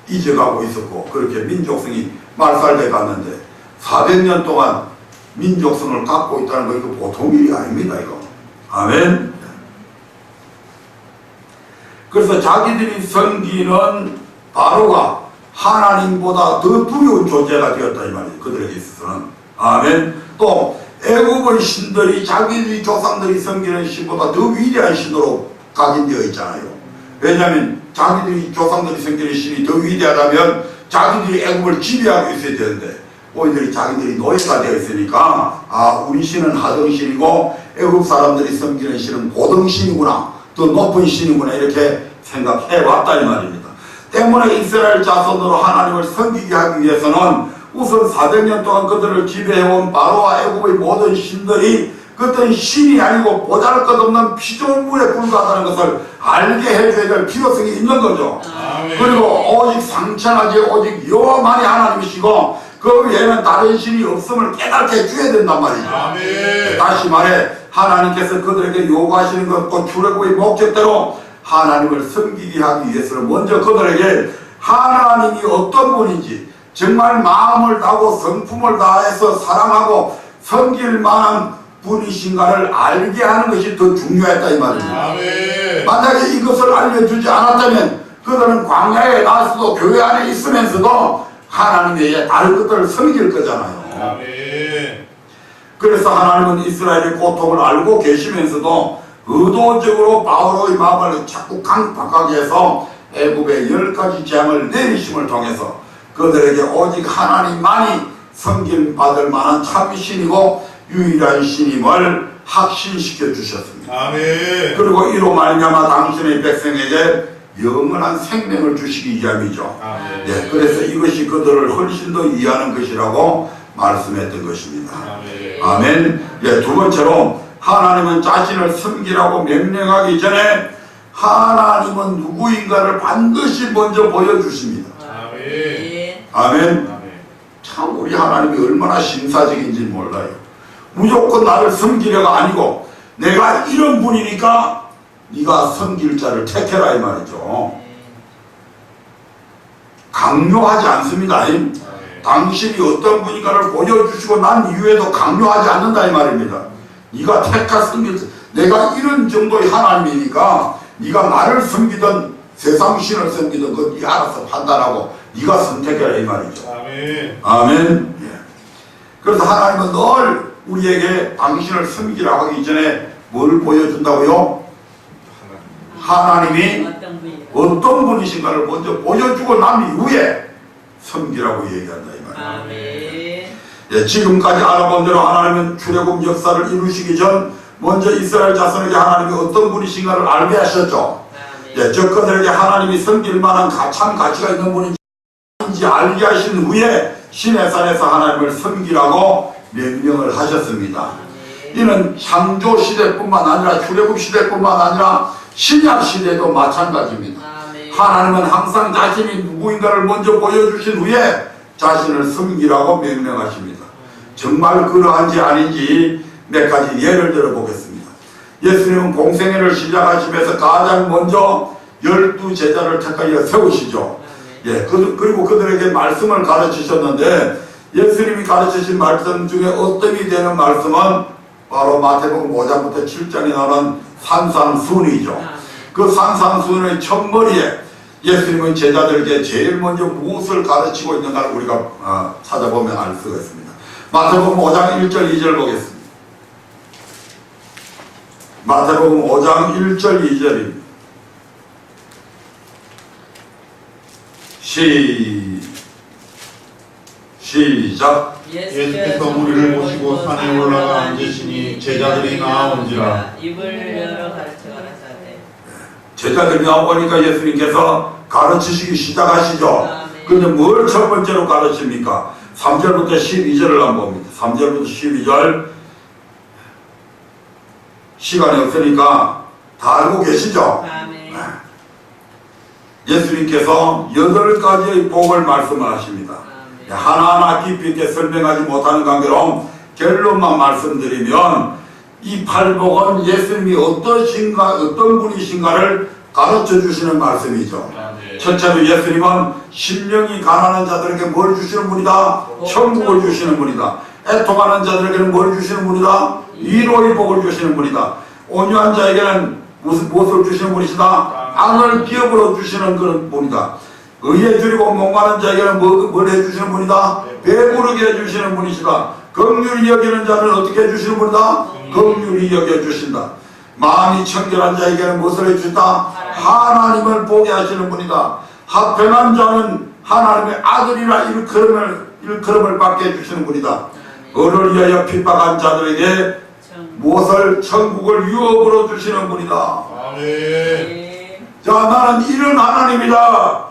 잊어가고 있었고 그렇게 민족성이 말살돼 갔는데 400년 동안 민족성을 갖고 있다는 거 이거 보통 일이 아닙니다. 이거. 아멘. 그래서 자기들이 섬기는 바로가 하나님보다 더 두려운 존재가 되었다 이 말이에요. 그들에게 있어서는. 아멘. 또 애국의 신들이 자기들이 조상들이 섬기는 신보다 더 위대한 신으로 각인되어 있잖아요. 왜냐하면 자기들이 조상들이 섬기는 신이 더 위대하다면 자기들이 애국을 지배하고 있어야 되는데 오히려 자기들이 노예가 되어 있으니까 우리 신은 하등신이고 애국 사람들이 섬기는 신은 고등신이구나 더 높은 신이구나 이렇게 생각해 왔다 이 말입니다. 때문에 이스라엘 자손으로 하나님을 섬기게 하기 위해서는 우선 400년 동안 그들을 지배해온 바로와 애굽의 모든 신들이 그것은 신이 아니고 보잘것없는 피조물에 불과하다는 것을 알게 해줘야 될 필요성이 있는 거죠. 아멘. 그리고 오직 상천하지 오직 여호와만이 하나님이시고 그 외에는 다른 신이 없음을 깨닫게 해줘야 된단 말이죠. 아멘. 다시 말해 하나님께서 그들에게 요구하시는 것도 출애굽의 목적대로 하나님을 섬기게 하기 위해서는 먼저 그들에게 하나님이 어떤 분인지 정말 마음을 다하고 성품을 다해서 사랑하고 섬길 만한 분이신가를 알게 하는 것이 더 중요했다 이 말입니다. 아멘. 만약에 이것을 알려주지 않았다면 그들은 광야에 나와서도 교회 안에 있으면서도 하나님의 다른 것들을 섬길 거잖아요. 아멘. 그래서 하나님은 이스라엘의 고통을 알고 계시면서도 의도적으로 바로의 마음을 자꾸 강팍하게 해서 애굽의 10가지 재앙을 내리심을 통해서 그들에게 오직 하나님만이 섬김받을 만한 참신이고 유일한 신임을 확신시켜 주셨습니다. 아멘. 그리고 이로 말미암아 당신의 백성에게 영원한 생명을 주시기 위함이죠. 아멘. 네, 그래서 이것이 그들을 훨씬 더 이해하는 것이라고 말씀했던 것입니다. 아멘. 아멘. 네, 두 번째로 하나님은 자신을 섬기라고 명령하기 전에 하나님은 누구인가를 반드시 먼저 보여주십니다. 아멘. 아멘. 아멘. 참 우리 하나님이 얼마나 신사적인지 몰라요. 무조건 나를 섬기려가 아니고 내가 이런 분이니까 네가 섬길 자를 택해라 이 말이죠. 강요하지 않습니다. 당신이 어떤 분인가를 보여주시고 난 이후에도 강요하지 않는다 이 말입니다. 네가 택할 섬길 내가 이런 정도의 하나님이니까 네가 나를 섬기든 세상 신을 섬기든 그건 네가 알아서 판단하고 네가 선택해라 이 말이죠. 아멘. 아멘. 예. 그래서 하나님은 늘 우리에게 당신을 섬기라고 하기 전에 뭘 보여준다고요? 하나님이 어떤 분이신가를 먼저 보여주고 난 이후에 섬기라고 얘기한다 이 말이에요. 아멘. 예, 지금까지 알아본 대로 하나님은 출애굽 역사를 이루시기 전 먼저 이스라엘 자손에게 하나님이 어떤 분이신가를 알게 하셨죠. 예, 저 그들에게 하나님이 섬길 만한 참 가치가 있는 분인지 알게 하신 후에 시내산에서 하나님을 섬기라고 명령을 하셨습니다. 이는 창조 시대뿐만 아니라 출애굽 시대뿐만 아니라 신약 시대도 마찬가지입니다. 아멘. 하나님은 항상 자신이 누구인가를 먼저 보여주신 후에 자신을 섬기라고 명령하십니다. 정말 그러한지 아닌지 몇 가지 예를 들어 보겠습니다. 예수님은 공생애를 시작하시면서 가장 먼저 12제자를 택하여 세우시죠. 예, 그리고 그들에게 말씀을 가르치셨는데 예수님이 가르치신 말씀 중에 어떤 이 되는 말씀은 바로 마태복음 5장부터 7장에 나오는 산상순이죠. 그 산상순의 첫머리에 예수님은 제자들에게 제일 먼저 무엇을 가르치고 있는가를 우리가 찾아보면 알 수가 있습니다. 마태복음 5장 1절 2절 보겠습니다. 마태복음 5장 1절 2절입니다. 시작. 예수께서 무리를 모시고 산에 올라가 앉으시니 제자들이 나아온지라. 입을 열어 가르쳐 가라사대. 제자들이 나오니까 예수님께서 가르치시기 시작하시죠. 근데 뭘 첫 번째로 가르칩니까? 3절부터 12절을 한번 봅니다. 3절부터 12절 시간이 없으니까 다 알고 계시죠? 아멘. 예수님께서 8가지의 복을 말씀하십니다. 하나하나 깊이 있게 설명하지 못하는 관계로 결론만 말씀드리면 이 팔복은 예수님이 어떤 분이신가를 가르쳐 주시는 말씀이죠. 첫째로 예수님은 심령이 가난한 자들에게 뭘 주시는 분이다? 천국을 주시는 분이다. 애통하는 자들에게는 뭘 주시는 분이다? 위로의 복을 주시는 분이다. 온유한 자에게는 무엇을 주시는 분이시다? 안을 기업으로 주시는 그런 분이다. 의에 줄이고 목마른 자에게는 뭘 해주시는 분이다? 배부르게 해주시는 분이시다. 긍휼히 여기는 자는 어떻게 해주시는 분이다? 긍휼히 여겨주신다. 마음이 청결한 자에게는 무엇을 해주신다? 하나님을 보게 하시는 분이다. 합평한 자는 하나님의 아들이라 일컬음을 받게 해주시는 분이다. 의를 위하여 핍박한 자들에게 무엇을 천국을 유업으로 주시는 분이다. 아멘. 자, 나는 이런 하나님이다.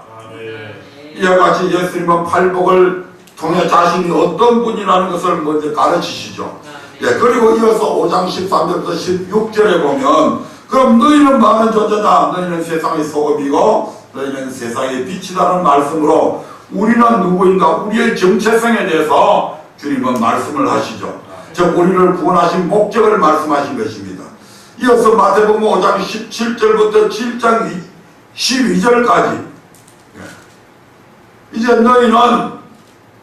이와 같이 예수님은 팔복을 통해 자신이 어떤 분이라는 것을 먼저 가르치시죠. 예, 그리고 이어서 5장 13절부터 16절에 보면 그럼 너희는 많은 존재다. 너희는 세상의 소금이고 너희는 세상의 빛이라는 말씀으로 우리는 누구인가 우리의 정체성에 대해서 주님은 말씀을 하시죠. 즉 우리를 구원하신 목적을 말씀하신 것입니다. 이어서 마태복음 5장 17절부터 7장 12절까지 이제 너희는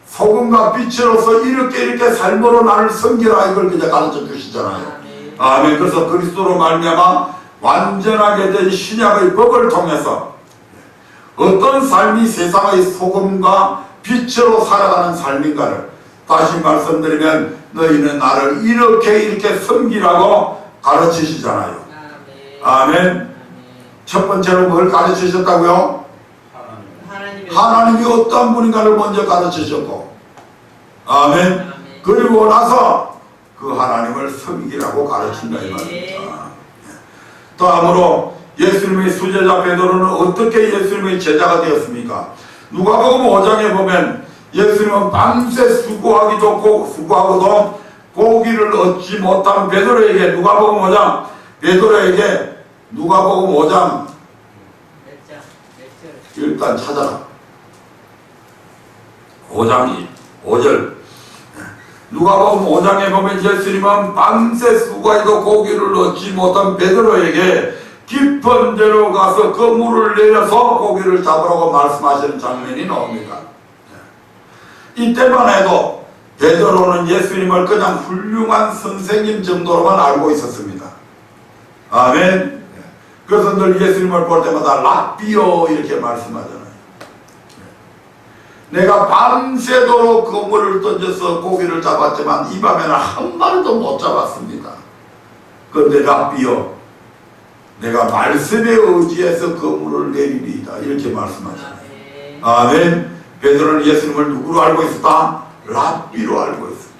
소금과 빛으로서 이렇게 삶으로 나를 섬기라 이걸 이제 가르쳐 주시잖아요. 아멘. 그래서 그리스도로 말미암아 완전하게 된 신약의 법을 통해서 어떤 삶이 세상의 소금과 빛으로 살아가는 삶인가를 다시 말씀드리면 너희는 나를 이렇게 섬기라고 가르치시잖아요. 아멘. 첫 번째로 뭘 가르치셨다고요? 하나님이 어떤 분인가를 먼저 가르치셨고, 아멘. 그리고 나서 그 하나님을 섬기라고 가르친다 이 말입니다. 다음으로 예수님의 수제자 베드로는 어떻게 예수님의 제자가 되었습니까? 누가복음 5장에 보면 예수님은 밤새 수고하고도 고기를 얻지 못한 베드로에게 누가복음 5장 베드로에게 누가복음 5장 일단 찾아라. 5장 5절 누가복음 5장에 보면 예수님은 밤새 수고해도 고기를 얻지 못한 베드로에게 깊은 데로 가서 그 물을 내려서 고기를 잡으라고 말씀하시는 장면이 나옵니다. 이때만 해도 베드로는 예수님을 그냥 훌륭한 선생님 정도로만 알고 있었습니다. 아멘. 그래서 늘 예수님을 볼 때마다 랍비요 이렇게 말씀하잖아요. 내가 밤새도록 그물을 던져서 고기를 잡았지만 이 밤에는 한 마리도 못 잡았습니다. 그런데 랍비요 내가 말씀에 의지해서 그물을 내리리이다 이렇게 말씀하잖아요. 아멘. 베드로는 예수님을 누구로 알고 있었다? 랍비로 알고 있었다.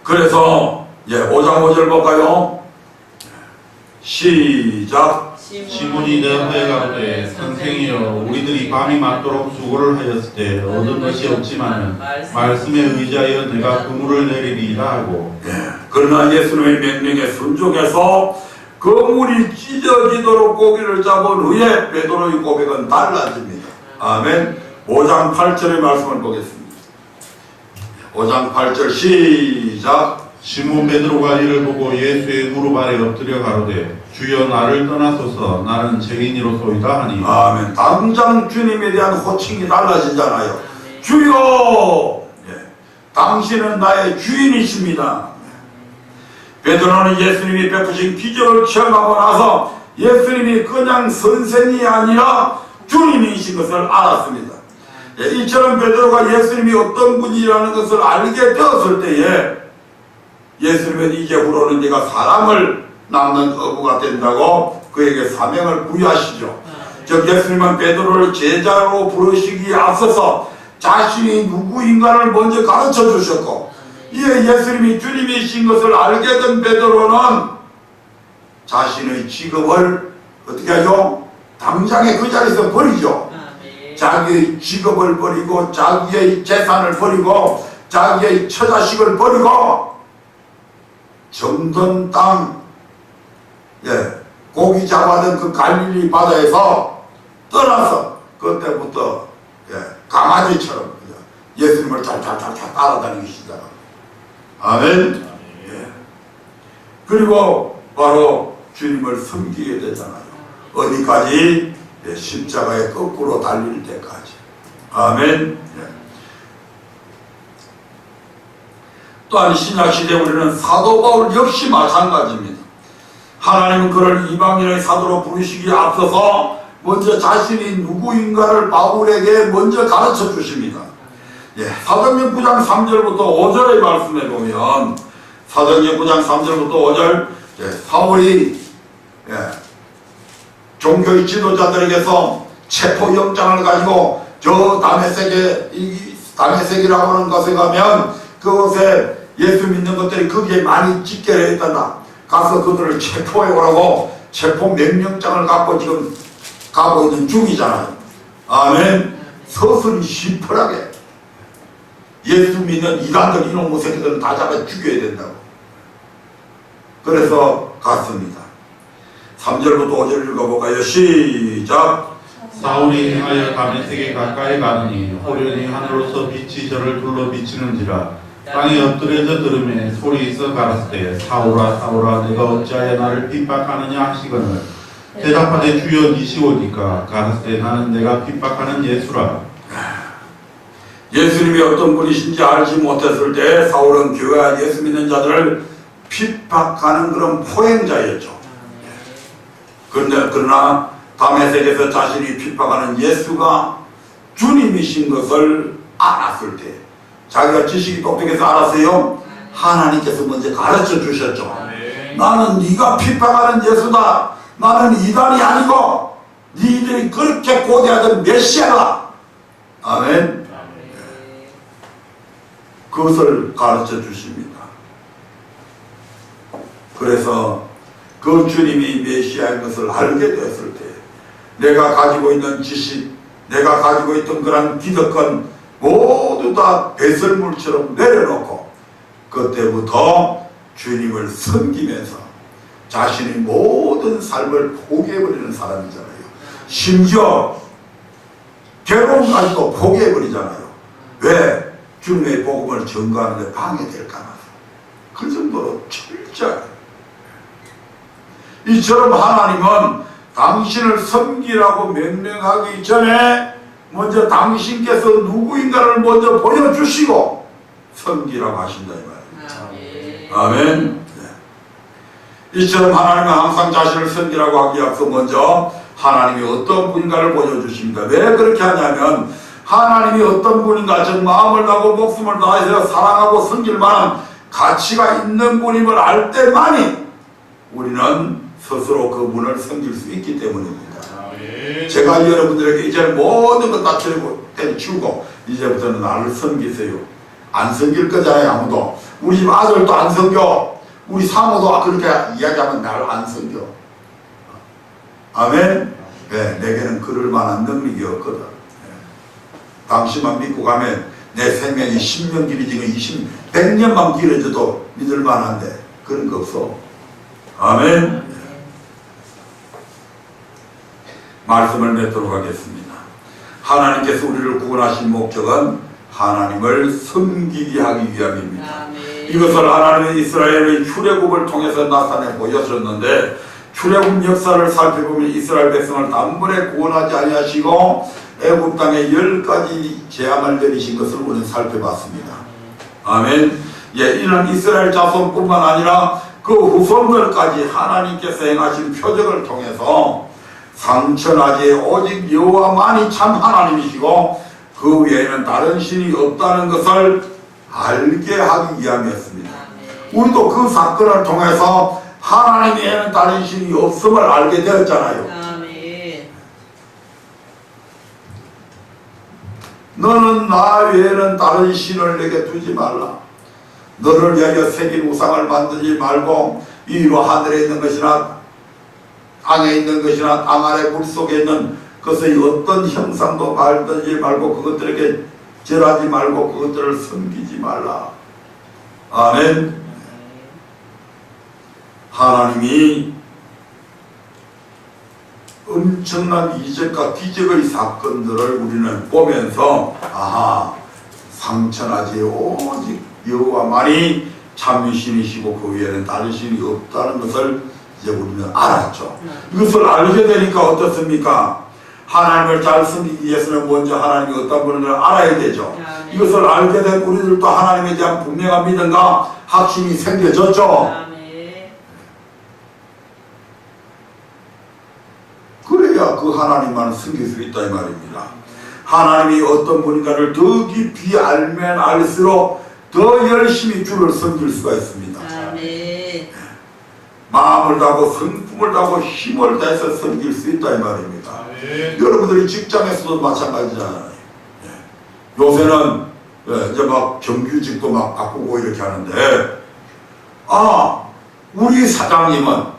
그래서 5장 5절 볼까요? 시작. 시몬이 대하여 가로되 선생이여 우리들이 밤이 맞도록 수고를 하였을 때 얻은 것이 없지만은 말씀에 의지하여 내가 그물을 내리리라 하고 그러나 예수님의 명령에 순종해서 그 물이 찢어지도록 고기를 잡은 후에 베드로의 고백은 달라집니다. 아멘. 5장 8절의 말씀을 보겠습니다. 5장 8절 시작. 시몬 베드로가 이를 보고 예수의 무릎 아래 엎드려 가로되 주여 나를 떠나소서 나는 죄인이로소이다 하니. 아멘. 당장 주님에 대한 호칭이 달라지잖아요. 주여, 당신은 나의 주인이십니다. 베드로는 예수님이 베푸신 기적을 체험하고 나서 예수님이 그냥 선생이 아니라 주님이신 것을 알았습니다. 이처럼 베드로가 예수님이 어떤 분이라는 것을 알게 되었을 때에 예수님은 이제후로는 네가 사람을 낳는 어부가 된다고 그에게 사명을 부여하시죠. 즉 예수님은 베드로를 제자로 부르시기에 앞서서 자신이 누구인가를 먼저 가르쳐 주셨고, 이에 예수님이 주님이신 것을 알게 된 베드로는 자신의 직업을 어떻게 하죠? 당장에 그 자리에서 버리죠. 자기의 직업을 버리고 자기의 재산을 버리고 자기의 처자식을 버리고 정든 땅, 고기 잡아던 그 갈릴리 바다에서 떠나서 그때부터 강아지처럼 예수님을 찰찰찰 따라다니기 시작합니다. 아멘. 그리고 바로 주님을 섬기게 되잖아요. 어디까지? 십자가에 거꾸로 달릴 때까지. 아멘. 또한 신약시대 우리는 사도 바울 역시 마찬가지입니다. 하나님은 그를 이방인의 사도로 부르시기에 앞서서 먼저 자신이 누구인가를 바울에게 먼저 가르쳐 주십니다. 사도행전 9장 3절부터 5절의 말씀에 보면, 사도행전 9장 3절부터 5절, 사울이 종교의 지도자들에게서 체포영장을 가지고 저 다메섹이라고 하는 곳에 가면 그곳에 예수 믿는 것들이 거기에 많이 집결해 있단다. 가서 그들을 체포해 오라고 체포 명령장을 갖고 지금 가고 있는 중이잖아요. 아멘. 서슬이 시퍼하게 예수 믿는 이단들 이놈의 새끼들은 다 잡아 죽여야 된다고. 그래서 갔습니다. 3절부터 5절 읽어볼까요? 시작. 사울이 행하여 다메섹에 가까이 가느니 호련히 하늘로서 빛이 저를 둘러 비치는지라. 땅에 엎드려져 들음에 소리 있어 가라사대 사울아 사울아 내가 어찌하여 나를 핍박하느냐 하시거늘 대답하되 주여 니시오니까 가라사대 나는 내가 핍박하는 예수라. 예수님이 어떤 분이신지 알지 못했을 때 사울은 교회와 예수 믿는 자들을 핍박하는 그런 포행자였죠. 그러나 다메섹에서 자신이 핍박하는 예수가 주님이신 것을 알았을 때, 자기가 지식이 똑똑해서 알았어요. 하나님께서 먼저 가르쳐 주셨죠. 나는 네가 핍박하는 예수다. 나는 이단이 아니고 니들이 그렇게 고대하던 메시아다. 아멘. 그것을 가르쳐 주십니다. 그래서 그 주님이 메시아인 것을 알게 되었을 때 내가 가지고 있는 지식, 내가 가지고 있던 그런 기득권 모두 다 배설물처럼 내려놓고 그때부터 주님을 섬기면서 자신의 모든 삶을 포기해버리는 사람이잖아요. 심지어 결혼까지도 포기해버리잖아요. 왜? 주님의 복음을 전가하는데 방해될까 봐. 그 정도로 철저해. 이처럼 하나님은 당신을 섬기라고 명령하기 전에 먼저 당신께서 누구인가를 먼저 보여주시고 섬기라고 하신다 이 말이에요. 아멘. 이처럼 하나님은 항상 자신을 섬기라고 하기 앞서 먼저 하나님이 어떤 분인가를 보여주십니다. 왜 그렇게 하냐면 하나님이 어떤 분인가, 즉 마음을 다하고 목숨을 다해서 사랑하고 섬길 만한 가치가 있는 분임을 알 때만이 우리는 스스로 그분을 섬길 수 있기 때문입니다. 제가 여러분들에게 이제 모든 것 다 때려치우고 이제부터는 나를 섬기세요. 안 섬길 거잖아요. 아무도. 우리 집 아들도 안 섬겨. 우리 사모도 그렇게 이야기하면 나를 안 섬겨. 아멘. 네, 내게는 그럴 만한 능력이 없거든. 당신만 믿고 가면 내 생명이 10년 길어지고 100년만 길어져도 믿을 만한데 그런 거 없어. 아멘. 말씀을 맺도록 하겠습니다. 하나님께서 우리를 구원하신 목적은 하나님을 섬기게 하기 위함입니다. 아멘. 이것을 하나님의 이스라엘의 출애굽을 통해서 나타내 보여줬는데, 출애굽 역사를 살펴보면 이스라엘 백성을 단번에 구원하지 아니하시고 애굽 땅에 10가지 재앙을 내리신 것을 우리는 살펴봤습니다. 아멘. 예, 이는 이스라엘 자손뿐만 아니라 그 후손들까지 하나님께서 행하신 표적을 통해서 상천하지에 오직 여호와만이 참 하나님이시고 그 외에는 다른 신이 없다는 것을 알게 하기 위함이었습니다. 우리도 그 사건을 통해서 하나님 외에는 다른 신이 없음을 알게 되었잖아요. 아멘. 너는 나 외에는 다른 신을 내게 두지 말라. 너를 위하여 새긴 우상을 만들지 말고 이로 하늘에 있는 것이나 땅에 있는 것이나 땅 아래 물 속에 있는 그것의 어떤 형상도 만들지 말고 그것들에게 절하지 말고 그것들을 섬기지 말라. 아멘. 하나님이 엄청난 이적과 기적의 사건들을 우리는 보면서 아하, 상천하지에 오직 여호와만이 참신이시고 그 외에는 다른 신이 없다는 것을 이제 우리는 알았죠. 이것을 알게 되니까 어떻습니까? 하나님을 잘 섬기기 위해서는 먼저 하나님이 어떤 분을 알아야 되죠. 이것을 알게 된 우리들도 하나님에 대한 분명한 믿음과 확신이 생겨졌죠. 그래야 그 하나님만 섬길 수 있다 이 말입니다. 하나님이 어떤 분인가를 더 깊이 알면 알수록 더 열심히 주를 섬길 수가 있습니다. 아멘. 마음을 다하고 성품을 다하고 힘을 다해서 섬길 수 있다 이 말입니다. 아멘. 여러분들이 직장에서도 마찬가지잖아요. 요새는 이제 막 정규직도 막 바꾸고 이렇게 하는데, 우리 사장님은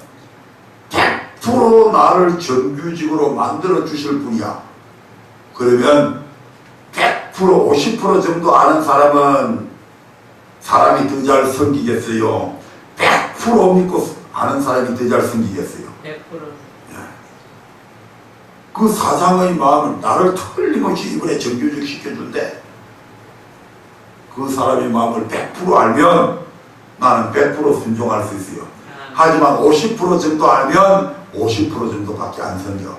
100% 나를 정규직으로 만들어 주실 분이야. 그러면 100% 50% 정도 아는 사람은 사람이 더 잘 섬기겠어요? 100% 믿고 아는 사람이 더 잘 섬기겠어요? 100%. 그 사장의 마음은 나를 틀림없이 이번에 정규직 시켜준대. 그 사람의 마음을 100% 알면 나는 100% 순종할 수 있어요. 하지만 50% 정도 알면 50% 정도밖에 안 생겨.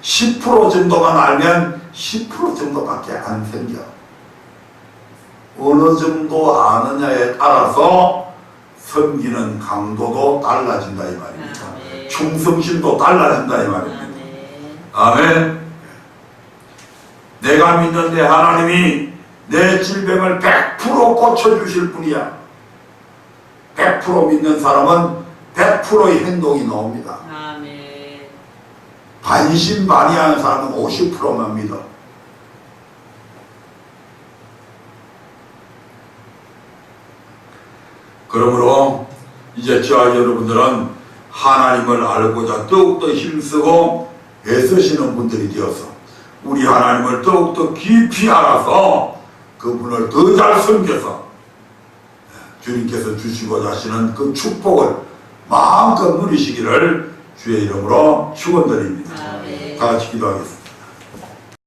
10% 정도만 알면 10% 정도밖에 안 생겨. 어느 정도 아느냐에 따라서 섬기는 강도도 달라진다 이 말입니다. 충성심도 달라진다 이 말입니다. 아멘. 내가 믿는 내 하나님이 내 질병을 100% 고쳐주실 분이야. 100% 믿는 사람은 100%의 행동이 나옵니다. 아멘. 반신반의하는 사람은 50%만 믿어. 그러므로 이제 저와 여러분들은 하나님을 알고자 더욱더 힘쓰고 애쓰시는 분들이 되어서 우리 하나님을 더욱더 깊이 알아서 그분을 더 잘 섬겨서 주님께서 주시고자 하시는 그 축복을 마음껏 누리시기를 주의 이름으로 축원드립니다. 아멘. 다 같이 기도하겠습니다.